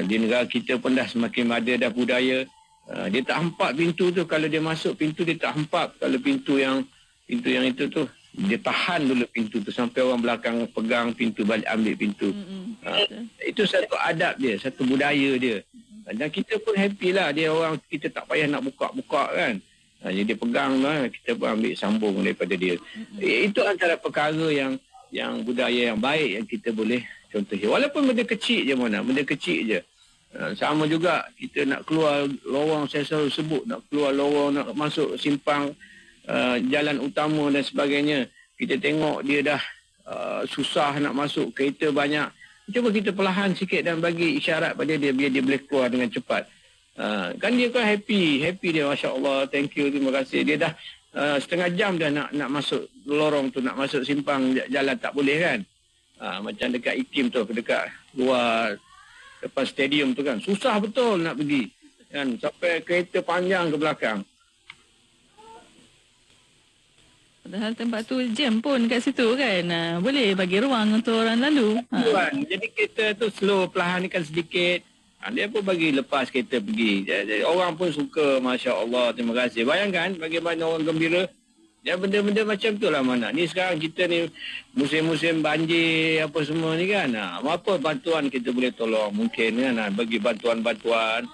di negara kita pun dah semakin ada dah budaya, dia tak hempap pintu tu. Kalau dia masuk pintu, dia tak hempap. Kalau pintu yang itu tu, dia tahan dulu pintu tu sampai orang belakang pegang pintu, balik ambil pintu. Itu satu adab dia, satu budaya dia. Dan kita pun happy lah, dia orang, kita tak payah nak buka-buka, kan. Jadi dia pegang lah, kita pun ambil sambung daripada dia. Itu antara perkara yang budaya yang baik yang kita boleh contohi. Walaupun benda kecil je, benda kecil je. Sama juga kita nak keluar lorong, saya selalu sebut, nak keluar lorong, nak masuk simpang jalan utama dan sebagainya, kita tengok dia dah susah nak masuk, kereta banyak, cuba kita perlahan sikit dan bagi isyarat pada dia biar dia boleh keluar dengan cepat. Kan dia kan happy dia, Masya Allah, thank you, terima kasih. Dia dah setengah jam dah nak masuk lorong tu, nak masuk simpang jalan, tak boleh, kan. Macam dekat IKIM tu, dekat luar depan stadium tu, kan, susah betul nak pergi, kan, sampai kereta panjang ke belakang. Padahal tempat tu jam pun kat situ, kan. Boleh bagi ruang untuk orang lalu. Jadi kereta tu slow, perlahankan sedikit. Dia pun bagi lepas kereta pergi. Jadi orang pun suka, Masya Allah, terima kasih. Bayangkan bagaimana orang gembira. Ya, benda-benda macam tu lah mana. Ni sekarang kita ni musim-musim banjir apa semua ni, kan. Apa bantuan kita boleh tolong mungkin, kan. Bagi bantuan-bantuan,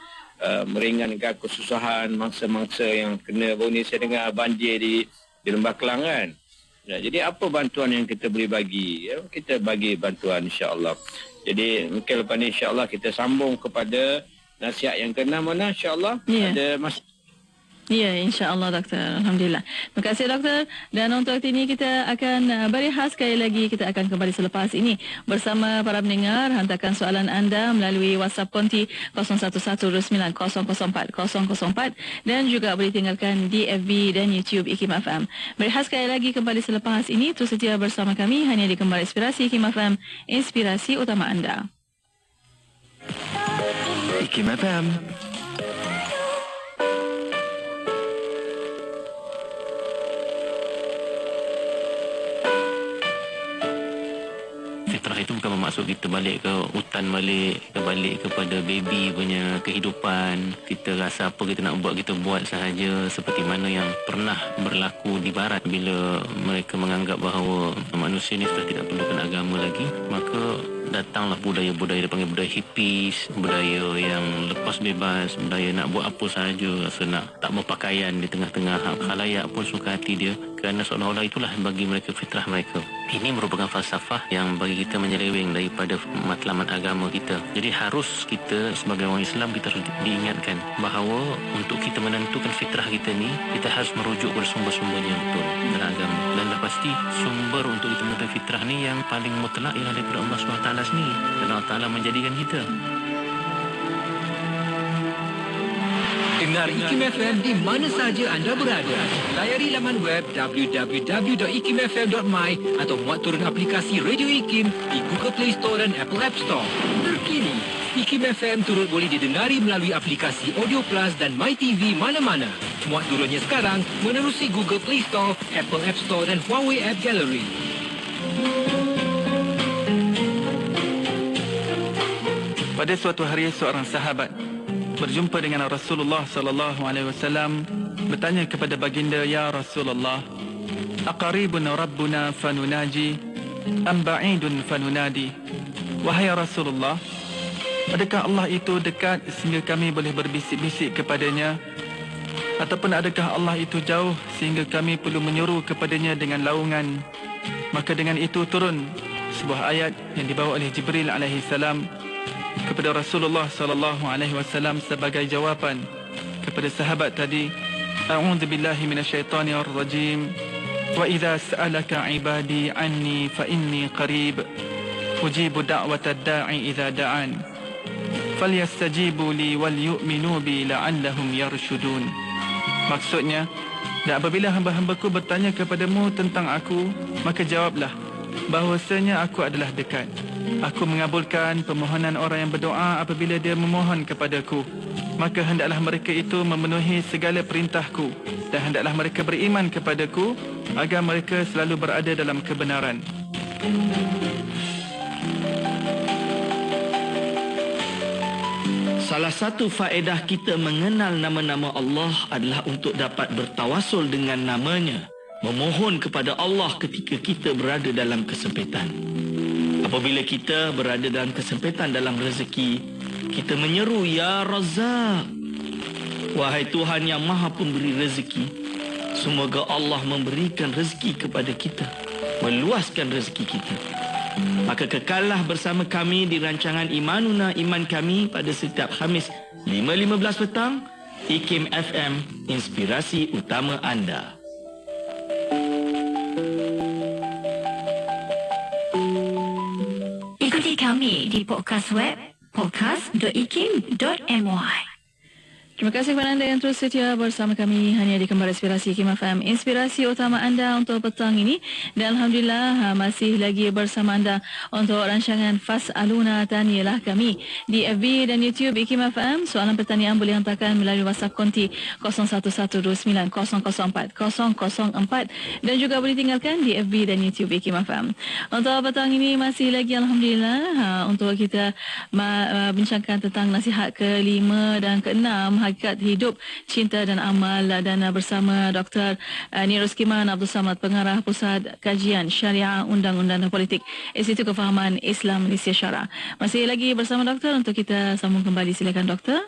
meringankan kesusahan mangsa-mangsa yang kena. Baru ni saya dengar banjir di Lembah Kelang, kan. Jadi apa bantuan yang kita boleh bagi? Kita bagi bantuan, insya-Allah. Jadi mungkin lepas ni insya-Allah kita sambung kepada nasihat yang keenam, mana insya-Allah. Ada Ya, insya-Allah, Doktor. Alhamdulillah. Terima kasih, Doktor. Dan untuk waktu ini kita akan berehat sekali lagi. Kita akan kembali selepas ini bersama para pendengar. Hantarkan soalan anda melalui WhatsApp konti 0112900404 dan juga boleh tinggalkan di FB dan YouTube IKIM FM. Berehat sekali lagi kembali selepas ini. Terus setia bersama kami hanya di Kembali Inspirasi IKIM FM, inspirasi utama anda. IKIM FM. Fitrah itu bukan bermaksud kita balik ke hutan, balik kepada baby punya kehidupan. Kita rasa apa kita nak buat, kita buat sahaja, seperti mana yang pernah berlaku di barat bila mereka menganggap bahawa manusia ini sudah tidak perlukan agama lagi. Maka datanglah budaya-budaya dia panggil budaya hippies, budaya yang lepas bebas, budaya nak buat apa sahaja, rasa nak tak berpakaian di tengah-tengah khalayak pun suka hati dia, kerana seolah-olah itulah bagi mereka fitrah mereka. Ini merupakan falsafah yang bagi kita menyeleweng daripada matlamat agama kita. Jadi harus kita sebagai orang Islam, kita harus diingatkan bahawa untuk kita menentukan fitrah kita ni, kita harus merujuk kepada sumber-sumbernya yang betul dalam agama. Dan dah pasti sumber untuk kita menentukan fitrah ni yang paling mutlak ialah daripada Allah SWT sendiri. Dan Allah Ta'ala menjadikan kita. Dengar IKIM FM di mana sahaja anda berada. Layari laman web www.ikimfm.my atau muat turun aplikasi Radio IKIM di Google Play Store dan Apple App Store. Terkini, IKIM FM turut boleh didengari melalui aplikasi Audio Plus dan MyTV mana-mana. Muat turunnya sekarang menerusi Google Play Store, Apple App Store dan Huawei App Gallery. Pada suatu hari seorang sahabat berjumpa dengan Rasulullah sallallahu alaihi wasallam, bertanya kepada baginda, "Ya Rasulullah, aqaribun rabbuna fanunaji am ba'idun fanunadi?" Wahai Rasulullah, adakah Allah itu dekat sehingga kami boleh berbisik-bisik kepadanya, ataupun adakah Allah itu jauh sehingga kami perlu menyuruh kepadanya dengan laungan? Maka dengan itu turun sebuah ayat yang dibawa oleh Jibril alaihi salam kepada Rasulullah sallallahu alaihi wasallam sebagai jawapan kepada sahabat tadi. A'udzubillahi minasyaitonir rajim. Wa idza sa'alaka 'ibadi 'anni fa inni qarib ujibu da'watad da'i idza da'an falyastajibu li wal yu'minu bi la'allahum yarshudun. Maksudnya, dan apabila hamba-hambaku bertanya kepadamu tentang aku, maka jawablah bahawasanya aku adalah dekat. Aku mengabulkan permohonan orang yang berdoa apabila dia memohon kepadaku. Maka hendaklah mereka itu memenuhi segala perintahku, dan hendaklah mereka beriman kepadaku agar mereka selalu berada dalam kebenaran. Salah satu faedah kita mengenal nama-nama Allah adalah untuk dapat bertawasul dengan namanya, memohon kepada Allah ketika kita berada dalam kesempitan. Apabila kita berada dalam kesempitan dalam rezeki, kita menyeru, "Ya Razzaq." Wahai Tuhan yang Maha Pemberi rezeki, semoga Allah memberikan rezeki kepada kita, meluaskan rezeki kita. Maka kekallah bersama kami di rancangan Imanuna Iman Kami pada setiap Khamis 5.15 petang, IKIM FM, inspirasi utama anda. Ikuti kami di podcast web podcast.ikim.my. Terima kasih kepada anda yang terus setia bersama kami hanya di Kembar Inspirasi IKIM FM, inspirasi utama anda untuk petang ini. Dan Alhamdulillah masih lagi bersama anda untuk rancangan Fas'aluna, tanyalah kami di FB dan YouTube IKIM FM. Soalan pertanyaan boleh hantarkan melalui WhatsApp konti 01129004 dan juga boleh tinggalkan di FB dan YouTube IKIM FM. Untuk petang ini masih lagi Alhamdulillah untuk kita bincangkan tentang nasihat ke-5 dan ke-6 hakikat hidup, cinta dan amal, dan bersama Dr. Nirus Kiman Abdul Samad, Pengarah Pusat Kajian Syariah Undang-Undang dan Politik Institut Kefahaman Islam Malaysia Syara. Masih lagi bersama Doktor untuk kita sambung kembali. Silakan Doktor.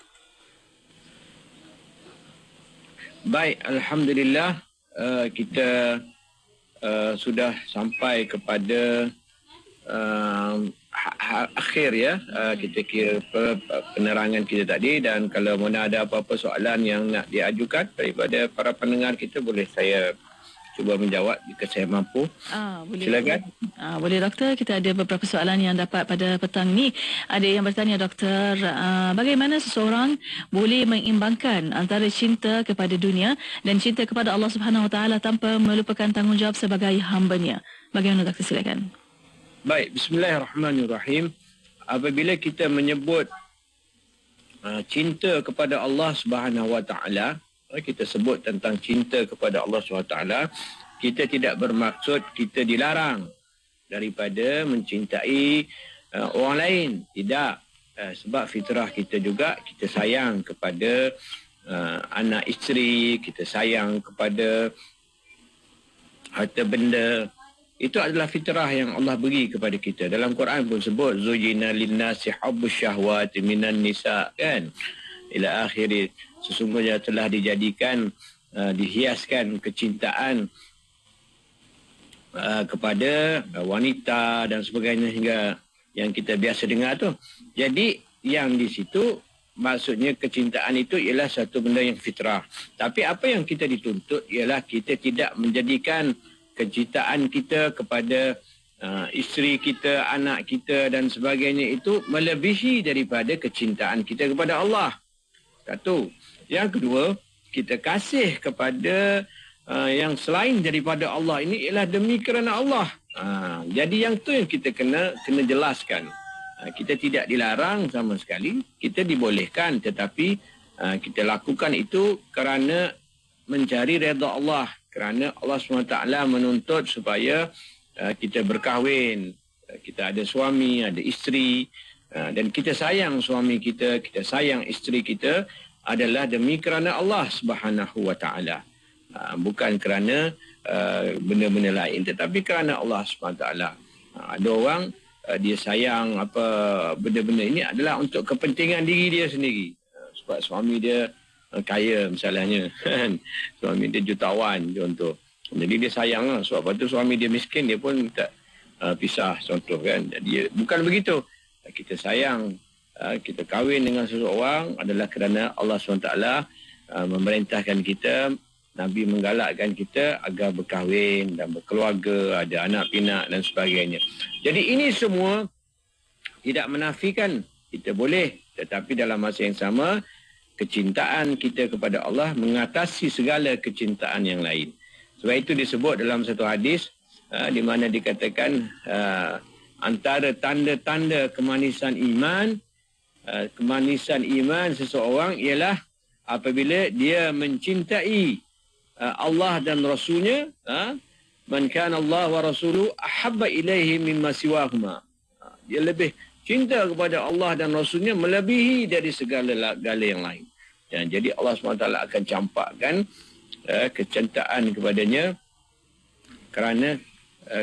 Baik, Alhamdulillah kita sudah sampai kepada akhir ya, kita kira penerangan kita tadi. Dan kalau mana ada apa-apa soalan yang nak diajukan daripada para pendengar kita, boleh saya cuba menjawab jika saya mampu. Boleh. Silakan. Boleh Doktor, kita ada beberapa soalan yang dapat pada petang ni. Ada yang bertanya, Doktor, bagaimana seseorang boleh mengimbangkan antara cinta kepada dunia dan cinta kepada Allah Subhanahu Wa Taala tanpa melupakan tanggungjawab sebagai hamba-Nya? Bagaimana Doktor, silakan. Baik, bismillahirrahmanirrahim. Apabila kita menyebut cinta kepada Allah Subhanahu Wa Taala, kita sebut tentang cinta kepada Allah Subhanahu Wa Taala, kita tidak bermaksud kita dilarang daripada mencintai orang lain. Tidak. Sebab fitrah kita juga, kita sayang kepada anak isteri, kita sayang kepada harta benda, itu adalah fitrah yang Allah beri kepada kita. Dalam Quran pun sebut zujina linnasi hubbus syahwati minan nisa, kan, ila akhir. Sesungguhnya telah dijadikan dihiaskan kecintaan kepada wanita dan sebagainya, hingga yang kita biasa dengar tu. Jadi yang di situ maksudnya kecintaan itu ialah satu benda yang fitrah. Tapi apa yang kita dituntut ialah kita tidak menjadikan kecintaan kita kepada isteri kita, anak kita dan sebagainya itu melebihi daripada kecintaan kita kepada Allah. Satu. Yang kedua, kita kasih kepada yang selain daripada Allah ini ialah demi kerana Allah. Jadi yang tu yang kita kena jelaskan. Kita tidak dilarang sama sekali, kita dibolehkan, tetapi kita lakukan itu kerana mencari redha Allah, kerana Allah SWT menuntut supaya kita berkahwin, kita ada suami, ada isteri, dan kita sayang suami kita, kita sayang isteri kita adalah demi kerana Allah SWT. Bukan kerana benda-benda lain, tetapi kerana Allah SWT. Ada orang dia sayang apa benda-benda ini adalah untuk kepentingan diri dia sendiri. Sebab suami dia kaya misalnya, suami dia jutawan contoh. Jadi dia sayang lah. Sebab lepas tu suami dia miskin, dia pun tak pisah contoh, kan. Jadi bukan begitu. Kita sayang, kita kahwin dengan seseorang adalah kerana Allah SWT memerintahkan kita, Nabi menggalakkan kita agar berkahwin dan berkeluarga, ada anak pinak dan sebagainya. Jadi ini semua tidak menafikan kita boleh, tetapi dalam masa yang sama kecintaan kita kepada Allah mengatasi segala kecintaan yang lain. Sebab itu disebut dalam satu hadis di mana dikatakan antara tanda-tanda kemanisan iman seseorang ialah apabila dia mencintai Allah dan Rasulnya, man kana Allah wa rasuluhu ahabba ilaihi mimma siwahuma. Dia lebih cinta kepada Allah dan Rasulnya melebihi dari segala-gala yang lain. Dan jadi Allah SWT akan campakkan kecintaan kepadanya kerana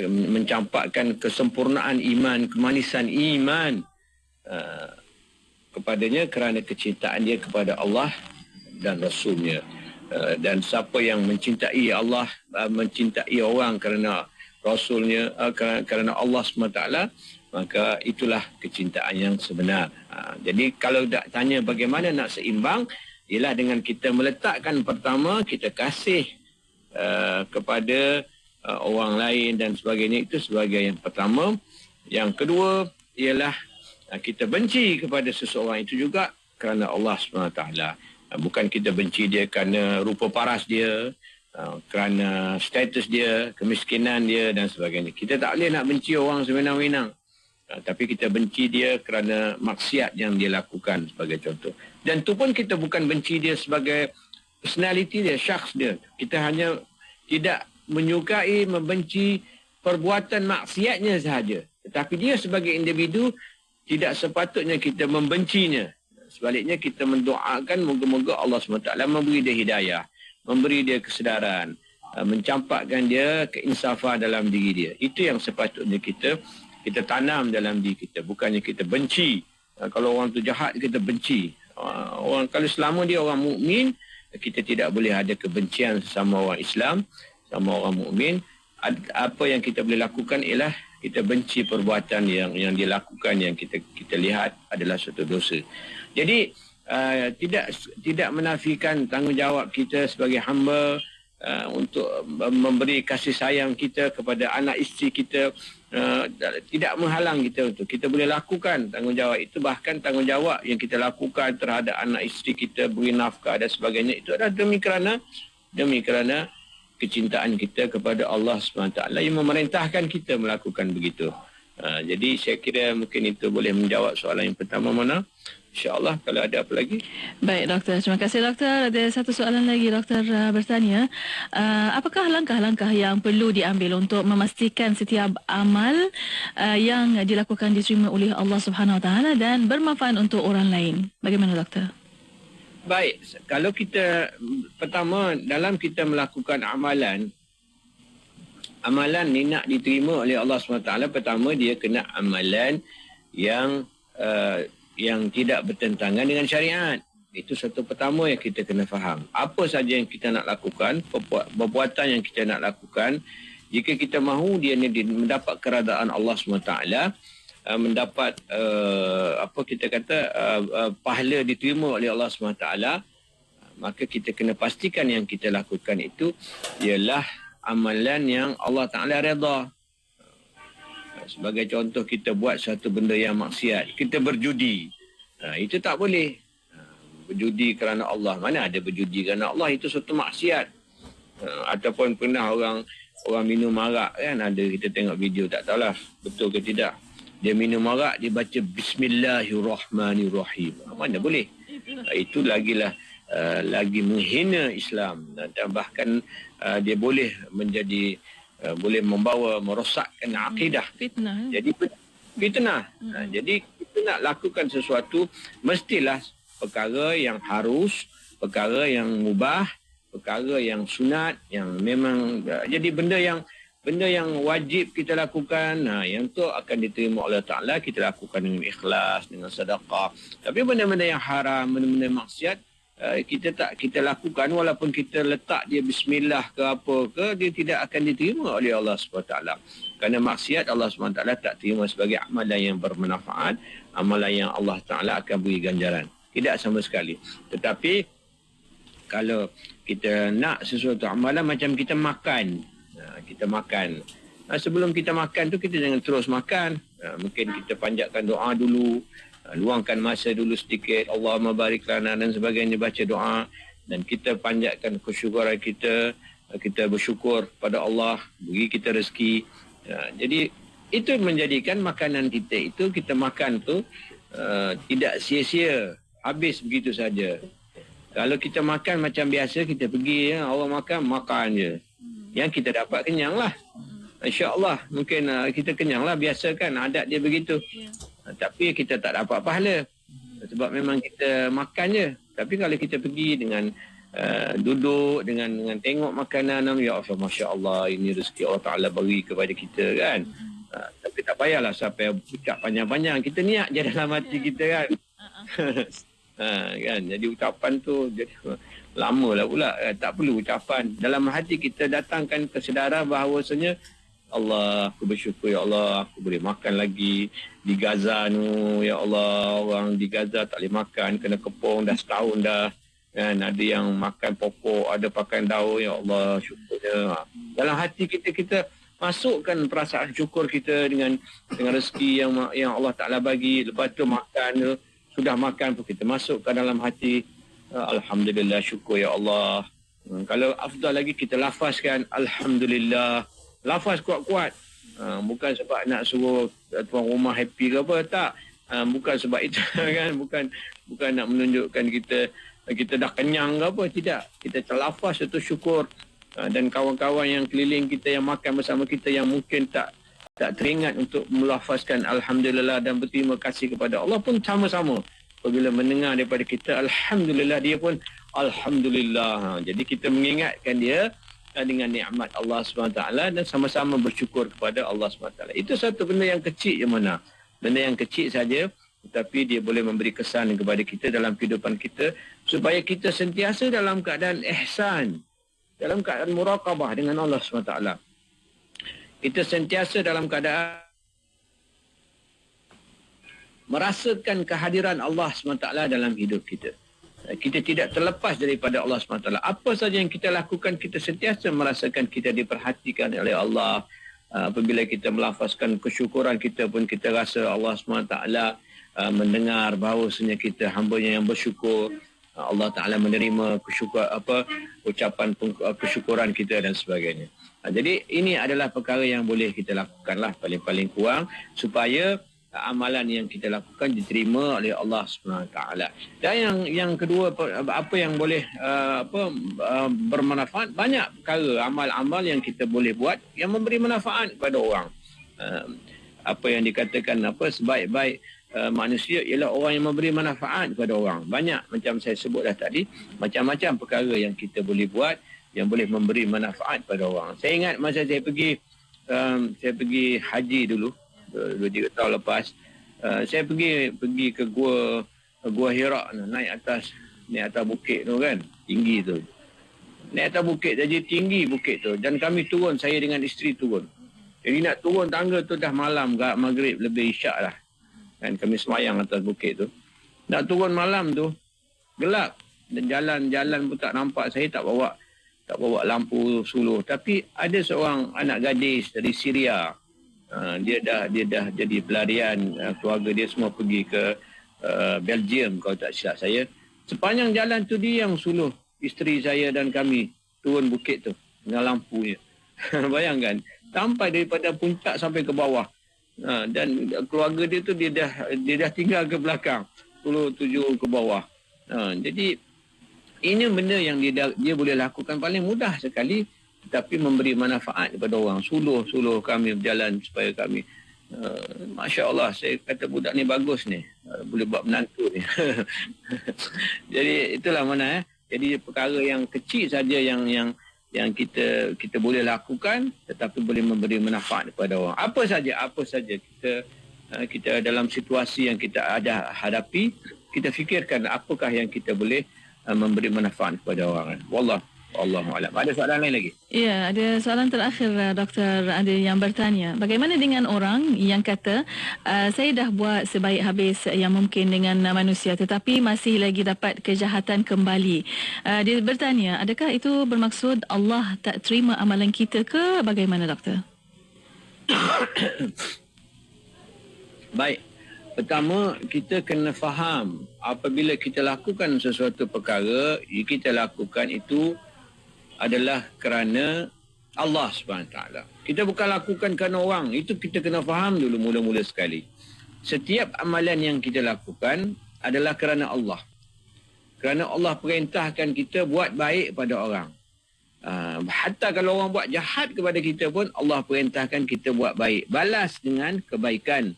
mencampakkan kesempurnaan iman, kemanisan iman kepadanya kerana kecintaan dia kepada Allah dan Rasulnya. Dan siapa yang mencintai Allah, mencintai orang kerana Rasulnya, kerana Allah SWT, maka itulah kecintaan yang sebenar. Jadi kalau tanya bagaimana nak seimbang, ialah dengan kita meletakkan pertama, kita kasih kepada orang lain dan sebagainya, itu sebagai yang pertama. Yang kedua ialah kita benci kepada seseorang itu juga kerana Allah SWT. Bukan kita benci dia kerana rupa paras dia, kerana status dia, kemiskinan dia dan sebagainya. Kita tak boleh nak benci orang sewenang-wenang. Tapi kita benci dia kerana maksiat yang dia lakukan sebagai contoh. Dan tu pun kita bukan benci dia sebagai personality dia, syakhs dia. Kita hanya tidak menyukai, membenci perbuatan maksiatnya sahaja. Tetapi dia sebagai individu tidak sepatutnya kita membencinya. Sebaliknya kita mendoakan moga-moga Allah SWT memberi dia hidayah, memberi dia kesedaran, mencampakkan dia keinsafan dalam diri dia. Itu yang sepatutnya kita tanam dalam diri kita, bukannya kita benci. Kalau orang tu jahat kita benci. Orang kalau selama dia orang mukmin, kita tidak boleh ada kebencian sesama orang Islam, sama orang mukmin. Apa yang kita boleh lakukan ialah kita benci perbuatan yang dia lakukan, yang kita lihat adalah suatu dosa. Jadi tidak menafikan tanggungjawab kita sebagai hamba untuk memberi kasih sayang kita kepada anak isteri kita, tidak menghalang kita untuk kita boleh lakukan tanggungjawab itu. Bahkan tanggungjawab yang kita lakukan terhadap anak isteri kita, beri nafkah dan sebagainya, itu adalah demi kerana kecintaan kita kepada Allah SWT yang memerintahkan kita melakukan begitu. Jadi saya kira mungkin itu boleh menjawab soalan yang pertama, Mona. InsyaAllah kalau ada apa lagi. Baik doktor, terima kasih doktor. Ada satu soalan lagi doktor bertanya. Apakah langkah-langkah yang perlu diambil untuk memastikan setiap amal yang dilakukan diterima oleh Allah Subhanahu Wa Taala dan bermanfaat untuk orang lain? Bagaimana doktor? Baik, kalau kita pertama dalam kita melakukan amalan Amalan ni nak diterima oleh Allah SWT, pertama dia kena amalan yang tidak bertentangan dengan syariat. Itu satu pertama yang kita kena faham. Apa saja yang kita nak lakukan, perbuatan yang kita nak lakukan, jika kita mahu dia ni mendapat keredaan Allah SWT, mendapat pahala diterima oleh Allah SWT, maka kita kena pastikan yang kita lakukan itu ialah amalan yang Allah Ta'ala redha. Sebagai contoh, kita buat satu benda yang maksiat, kita berjudi, itu tak boleh. Berjudi kerana Allah, mana ada berjudi kerana Allah, itu satu maksiat. Ataupun pernah orang minum arak kan, ada kita tengok video, tak tahulah betul ke tidak, dia minum arak, dia baca Bismillahirrahmanirrahim, mana boleh. Itu lagi menghina Islam, dan bahkan dia boleh menjadi boleh membawa merosakkan akidah. Fitnah. Jadi fitnah. Jadi kita nak lakukan sesuatu, mestilah perkara yang harus, perkara yang mubah, perkara yang sunat, yang memang jadi benda yang wajib kita lakukan, yang tu akan diterima oleh Ta'ala, kita lakukan dengan ikhlas, dengan sedekah. Tapi benda-benda yang haram, benda-benda maksiat, kita lakukan walaupun kita letak dia bismillah ke apa ke, dia tidak akan diterima oleh Allah SWT. Kerana maksiat Allah SWT tak terima sebagai amalan yang bermanfaat, amalan yang Allah Ta'ala akan beri ganjaran. Tidak sama sekali. Tetapi kalau kita nak sesuatu amalan, macam kita makan, sebelum kita makan tu kita jangan terus makan. Mungkin kita panjatkan doa dulu, luangkan masa dulu sedikit, Allahumma barik lana dan sebagainya, baca doa, dan kita panjatkan kesyukuran kita bersyukur pada Allah beri kita rezeki. Jadi itu menjadikan makanan kita makan tu tidak sia-sia, habis begitu saja. Kalau kita makan macam biasa, kita pergi, orang makan je, yang kita dapat kenyang lah. InsyaAllah mungkin kita kenyang lah, biasa kan, adat dia begitu. Tapi kita tak dapat pahala sebab memang kita makan je. Tapi kalau kita pergi dengan duduk dengan tengok makanan, ya Allah, Masya Allah, ini rezeki Allah Ta'ala beri kepada kita kan. Tapi tak payahlah sampai ucap panjang-panjang, kita niat je dalam hati kita kan. Kan, jadi ucapan tu lama lah pula, tak perlu ucapan. Dalam hati kita datangkan kesedaran bahawasanya Allah, aku bersyukur ya Allah, aku boleh makan lagi. Di Gaza tu, ya Allah, orang di Gaza tak boleh makan, kena kepung dah setahun dah kan. Ada yang makan pokok, ada pakai daun, ya Allah, syukurnya. Dalam hati kita masukkan perasaan syukur kita dengan rezeki yang Allah Ta'ala bagi. Lepas tu makan tu, sudah makan pun kita masukkan dalam hati, alhamdulillah, syukur ya Allah. Kalau afdal lagi kita lafazkan alhamdulillah, lafaz kuat-kuat. Bukan sebab nak suruh tuan rumah happy ke apa, tak. Bukan sebab itu kan, bukan nak menunjukkan kita dah kenyang ke apa, tidak. Kita terlafaz itu syukur. Dan kawan-kawan yang keliling kita, yang makan bersama kita, yang mungkin tak teringat untuk melafazkan alhamdulillah dan berterima kasih kepada Allah pun sama-sama. Apabila mendengar daripada kita alhamdulillah, dia pun alhamdulillah. Jadi kita mengingatkan dia dengan nikmat Allah SWT dan sama-sama bersyukur kepada Allah SWT. Itu satu benda yang kecil je mana. Benda yang kecil saja, tetapi dia boleh memberi kesan kepada kita dalam kehidupan kita, supaya kita sentiasa dalam keadaan ihsan, dalam keadaan muraqabah dengan Allah SWT. Kita sentiasa dalam keadaan merasakan kehadiran Allah SWT dalam hidup kita. Kita tidak terlepas daripada Allah SWT. Apa saja yang kita lakukan, kita sentiasa merasakan kita diperhatikan oleh Allah. Apabila kita melafazkan kesyukuran kita pun, kita rasa Allah SWT mendengar bahawasanya kita hamba-Nya yang bersyukur. Allah Ta'ala menerima ucapan kesyukuran kita dan sebagainya. Jadi ini adalah perkara yang boleh kita lakukanlah paling-paling kurang, supaya amalan yang kita lakukan diterima oleh Allah SWT. Dan yang kedua, apa yang boleh bermanfaat, banyak perkara amal-amal yang kita boleh buat yang memberi manfaat kepada orang. Apa yang dikatakan sebaik-baik manusia ialah orang yang memberi manfaat kepada orang. Banyak, macam saya sebut dah tadi, macam-macam perkara yang kita boleh buat yang boleh memberi manfaat pada orang. Saya ingat masa saya pergi saya pergi haji dulu 2-3 tahun lepas. Saya pergi ke Gua Hira, naik atas bukit tu kan, tinggi tu. Naik atas bukit saja, tinggi bukit tu. Dan kami turun, saya dengan isteri turun. Jadi nak turun tangga tu dah malam, maghrib lebih isyak lah. Dan kami semayang atas bukit tu. Nak turun malam tu, gelap. Dan jalan-jalan pun tak nampak. Saya tak bawa lampu suluh. Tapi ada seorang anak gadis dari Syria. Dia dah jadi pelarian. Keluarga dia semua pergi ke Belgium kalau tak silap saya. Sepanjang jalan tu dia yang suluh isteri saya dan kami turun bukit tu dengan lampunya. Bayangkan, sampai daripada puncak sampai ke bawah. Dan keluarga dia tu dia dah tinggal ke belakang, tuju ke bawah. Jadi ini benda yang dia boleh lakukan paling mudah sekali, tapi memberi manfaat kepada orang. Suluh kami berjalan supaya kami Masya Allah, saya kata budak ni bagus ni, boleh buat menantu ni. Jadi itulah mana Jadi perkara yang kecil saja yang kita boleh lakukan, tetapi boleh memberi manfaat kepada orang. Apa saja kita dalam situasi yang kita ada hadapi, kita fikirkan apakah yang kita boleh memberi manfaat kepada orang. Wallahu a'lam. Ada soalan lain lagi? Ya, ada soalan terakhir Dr. Ada yang bertanya, bagaimana dengan orang yang kata saya dah buat sebaik habis yang mungkin dengan manusia tetapi masih lagi dapat kejahatan kembali. Dia bertanya, adakah itu bermaksud Allah tak terima amalan kita ke bagaimana, doktor? Baik. Pertama, kita kena faham apabila kita lakukan sesuatu perkara, kita lakukan itu adalah kerana Allah SWT. Kita bukan lakukan kerana orang. Itu kita kena faham dulu mula-mula sekali. Setiap amalan yang kita lakukan adalah kerana Allah. Kerana Allah perintahkan kita buat baik pada orang. Hatta kalau orang buat jahat kepada kita pun, Allah perintahkan kita buat baik. Balas dengan kebaikan.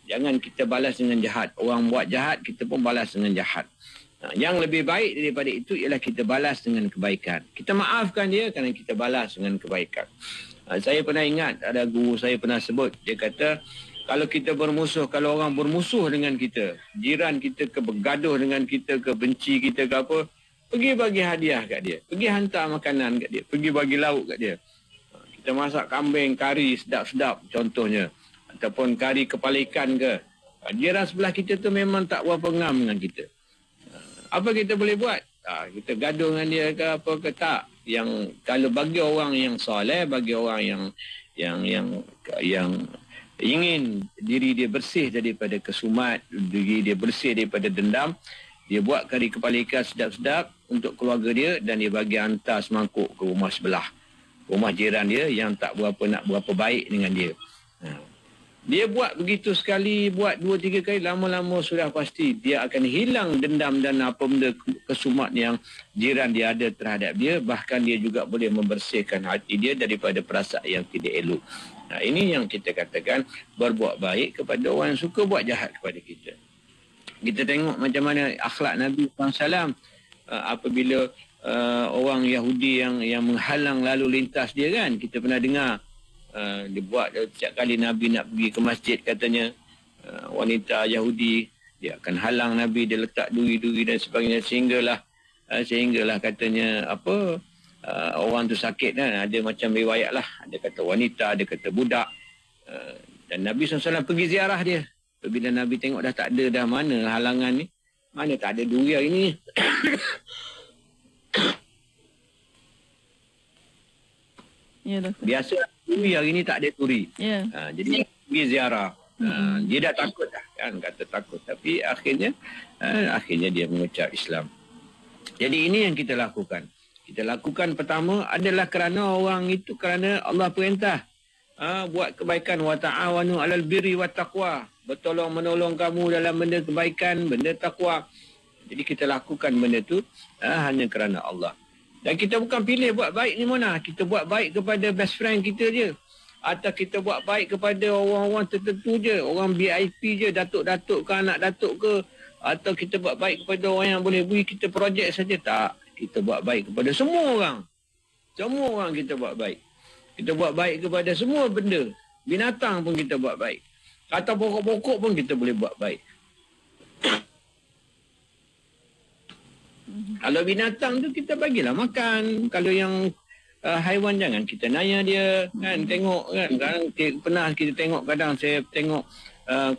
Jangan kita balas dengan jahat. Orang buat jahat, kita pun balas dengan jahat. Yang lebih baik daripada itu ialah kita balas dengan kebaikan. Kita maafkan dia kerana kita balas dengan kebaikan. Saya pernah ingat, ada guru saya pernah sebut, dia kata, kalau kita bermusuh, kalau orang bermusuh dengan kita, jiran kita ke bergaduh dengan kita, ke benci kita ke apa, pergi bagi hadiah kat dia. Pergi hantar makanan kat dia. Pergi bagi lauk kat dia. Kita masak kambing, kari sedap-sedap contohnya. Ataupun kari kepala ikan ke. Jiran sebelah kita tu memang tak berapa ngam dengan kita. Apa kita boleh buat? Kita gaduh dengan dia ke apa ke tak? Yang kalau bagi orang yang soleh, bagi orang yang ingin diri dia bersih daripada kesumat, diri dia bersih daripada dendam, dia buat kari kepala ikan sedap-sedap untuk keluarga dia dan dia bagi hantar semangkuk ke rumah sebelah. Rumah jiran dia yang tak nak berapa baik dengan dia. Dia buat begitu sekali, buat 2-3 kali, lama-lama sudah pasti dia akan hilang dendam dan apa benda kesumat yang jiran dia ada terhadap dia. Bahkan dia juga boleh membersihkan hati dia daripada perasaan yang tidak elok. Ini yang kita katakan berbuat baik kepada orang yang suka buat jahat kepada kita. Kita tengok macam mana akhlak Nabi SAW apabila orang Yahudi yang menghalang lalu lintas dia kan. Kita pernah dengar. Dia buat setiap kali Nabi nak pergi ke masjid katanya wanita Yahudi dia akan halang Nabi, dia letak duri-duri dan sebagainya sehinggalah katanya orang tu sakit kan, ada macam riwayat lah, ada kata wanita, ada kata budak, dan Nabi SAW pergi ziarah dia. Bila Nabi tengok dah tak ada dah, mana halangan ni, mana tak ada duri hari ni. Ya, doktor. Biasa duri hari ni tak ada duri. Ya. Jadi pergi ziarah. Dia dah takut dah kan, kata takut. Tapi akhirnya dia mengucap Islam. Jadi ini yang kita lakukan. Kita lakukan pertama adalah kerana orang itu, kerana Allah perintah. Buat kebaikan, wa ta'awanu 'alal birri wat taqwa. Bertolong menolong kamu dalam benda kebaikan, benda takwa. Jadi kita lakukan benda tu hanya kerana Allah. Dan kita bukan pilih buat baik ni mana. Kita buat baik kepada best friend kita je. Atau kita buat baik kepada orang-orang tertentu je. Orang VIP je, datuk-datuk ke, anak datuk ke. Atau kita buat baik kepada orang yang boleh beri kita projek saja. Tak. Kita buat baik kepada semua orang. Semua orang kita buat baik. Kita buat baik kepada semua benda. Binatang pun kita buat baik. Kata pokok-pokok pun kita boleh buat baik. Kalau binatang tu kita bagilah makan. Kalau yang haiwan jangan kita naya dia. Kan, tengok kan. Kadang pernah kita tengok, kadang saya tengok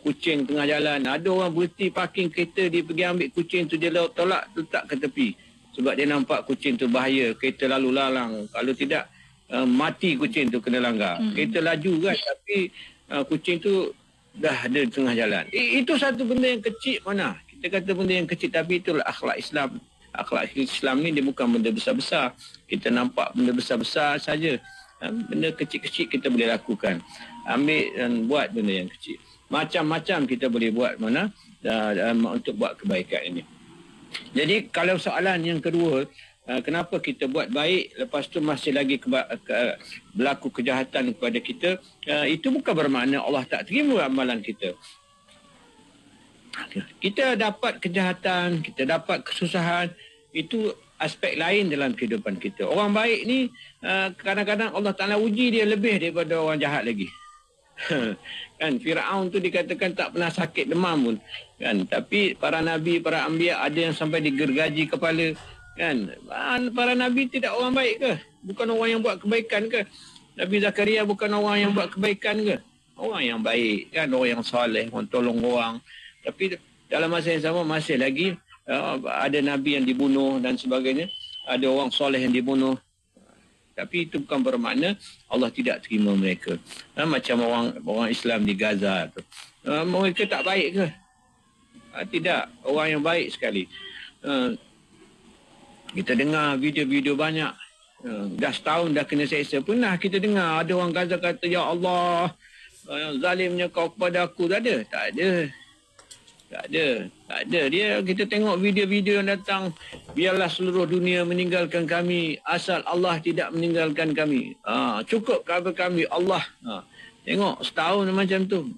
kucing tengah jalan. Ada orang berhenti parking kereta, dia pergi ambil kucing tu, dia tolak letak ke tepi. Sebab dia nampak kucing tu bahaya. Kereta lalu lalang. Kalau tidak, mati kucing tu kena langgar. Kereta laju kan, tapi kucing tu dah ada di tengah jalan. Itu satu benda yang kecil mana. Kita kata benda yang kecil, tapi itulah akhlak Islam. Akhlak Islam ni dia bukan benda besar-besar. Kita nampak benda besar-besar saja. Benda kecil-kecil kita boleh lakukan. Ambil dan buat benda yang kecil. Macam-macam kita boleh buat mana untuk buat kebaikan ini. Jadi kalau soalan yang kedua, kenapa kita buat baik, lepas tu masih lagi berlaku kejahatan kepada kita, itu bukan bermakna Allah tak terima amalan kita. Kita dapat kejahatan, kita dapat kesusahan, itu aspek lain dalam kehidupan kita. Orang baik ni kadang-kadang Allah Ta'ala uji dia lebih daripada orang jahat lagi. Kan, Firaun tu dikatakan tak pernah sakit demam pun. Kan, tapi para nabi, para anbiya ada yang sampai digergaji kepala. Kan, para nabi tidak orang baik ke? Bukan orang yang buat kebaikan ke? Nabi Zakaria bukan orang yang buat kebaikan ke? Orang yang baik, kan, orang yang soleh, orang tolong orang. Tapi dalam masa yang sama masih lagi ada nabi yang dibunuh dan sebagainya. Ada orang soleh yang dibunuh. Tapi itu bukan bermakna Allah tidak terima mereka. Macam orang Islam di Gaza tu. Mereka tak baik ke? Tidak. Orang yang baik sekali. Kita dengar video-video banyak. Dah setahun dah kena seksa. Pernah kita dengar ada orang Gaza kata, "Ya Allah, zalimnya kau kepada aku." Tak ada. Tak ada. Tak ada. Kita tengok video-video yang datang, biarlah seluruh dunia meninggalkan kami asal Allah tidak meninggalkan kami. Cukup kepada kami Allah. Tengok setahun macam tu.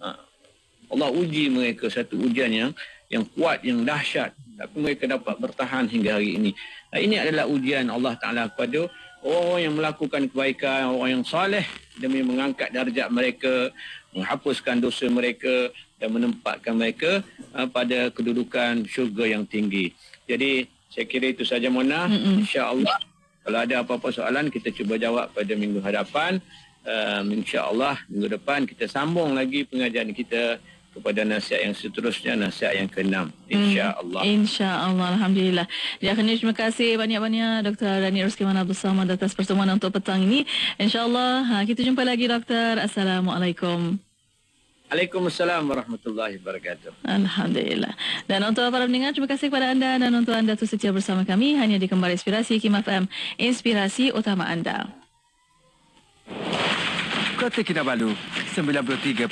Allah uji mereka satu ujian yang kuat, yang dahsyat. Tapi mereka dapat bertahan hingga hari ini. Ini adalah ujian Allah Ta'ala kepada orang yang melakukan kebaikan, orang yang soleh demi mengangkat darjat mereka, menghapuskan dosa mereka dan menempatkan mereka pada kedudukan syurga yang tinggi. Jadi saya kira itu saja, Mona. InsyaAllah kalau ada apa-apa soalan kita cuba jawab pada minggu hadapan. InsyaAllah minggu depan kita sambung lagi pengajian kita kepada nasihat yang seterusnya, nasihat yang ke-6. InsyaAllah. InsyaAllah. Alhamdulillah. Ya, terima kasih banyak-banyak Dr. Rani Ruskiman Abdul Samad atas pertemuan untuk petang ini. InsyaAllah kita jumpa lagi, Doktor. Assalamualaikum. Waalaikumsalam warahmatullahi wabarakatuh. Alhamdulillah. Dan untuk para pendengar, terima kasih kepada anda dan untuk anda terus setia bersama kami hanya di Kembar Inspirasi Kim FM, inspirasi utama anda. Kota Kinabalu 93.9.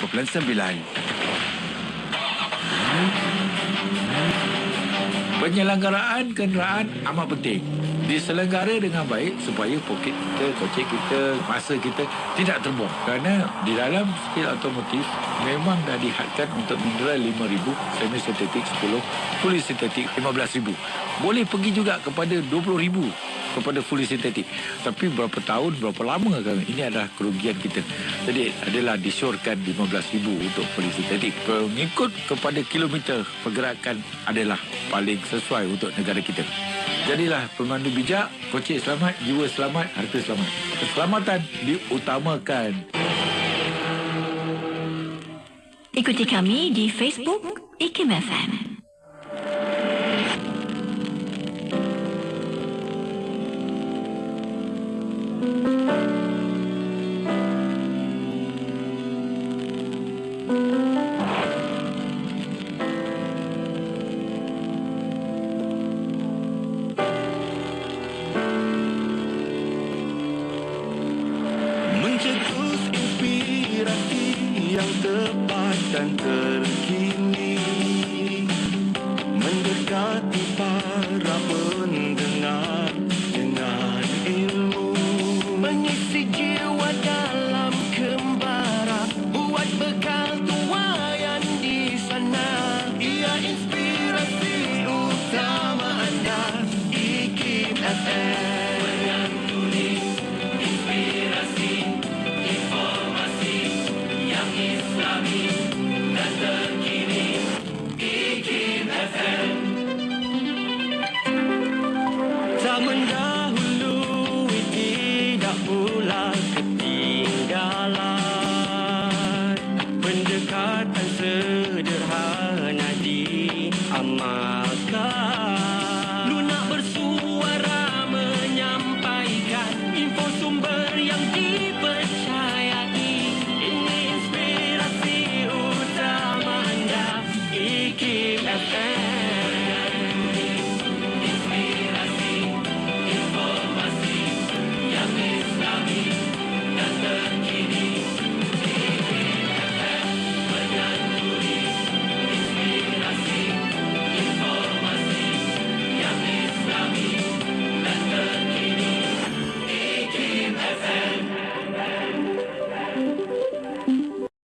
Penyelenggaraan kenderaan amat penting. Diselenggara dengan baik supaya poket kita, kocek kita, masa kita tidak terbuang. Kerana di dalam skill otomotif memang dah dihadkan untuk mineral 5,000, semi sintetik 10, fully sintetik 15,000. Boleh pergi juga kepada 20,000 kepada fully sintetik. Tapi berapa tahun, berapa lama kan? Ini adalah kerugian kita. Jadi adalah disyorkan 15,000 untuk fully sintetik. Mengikut kepada kilometer pergerakan adalah paling sesuai untuk negara kita. Jadilah pemandu bijak, kocek selamat, jiwa selamat, harta selamat. Keselamatan diutamakan. Ikuti kami di Facebook IKIM FM. Mencetus inspirasi yang tepat dan terkini.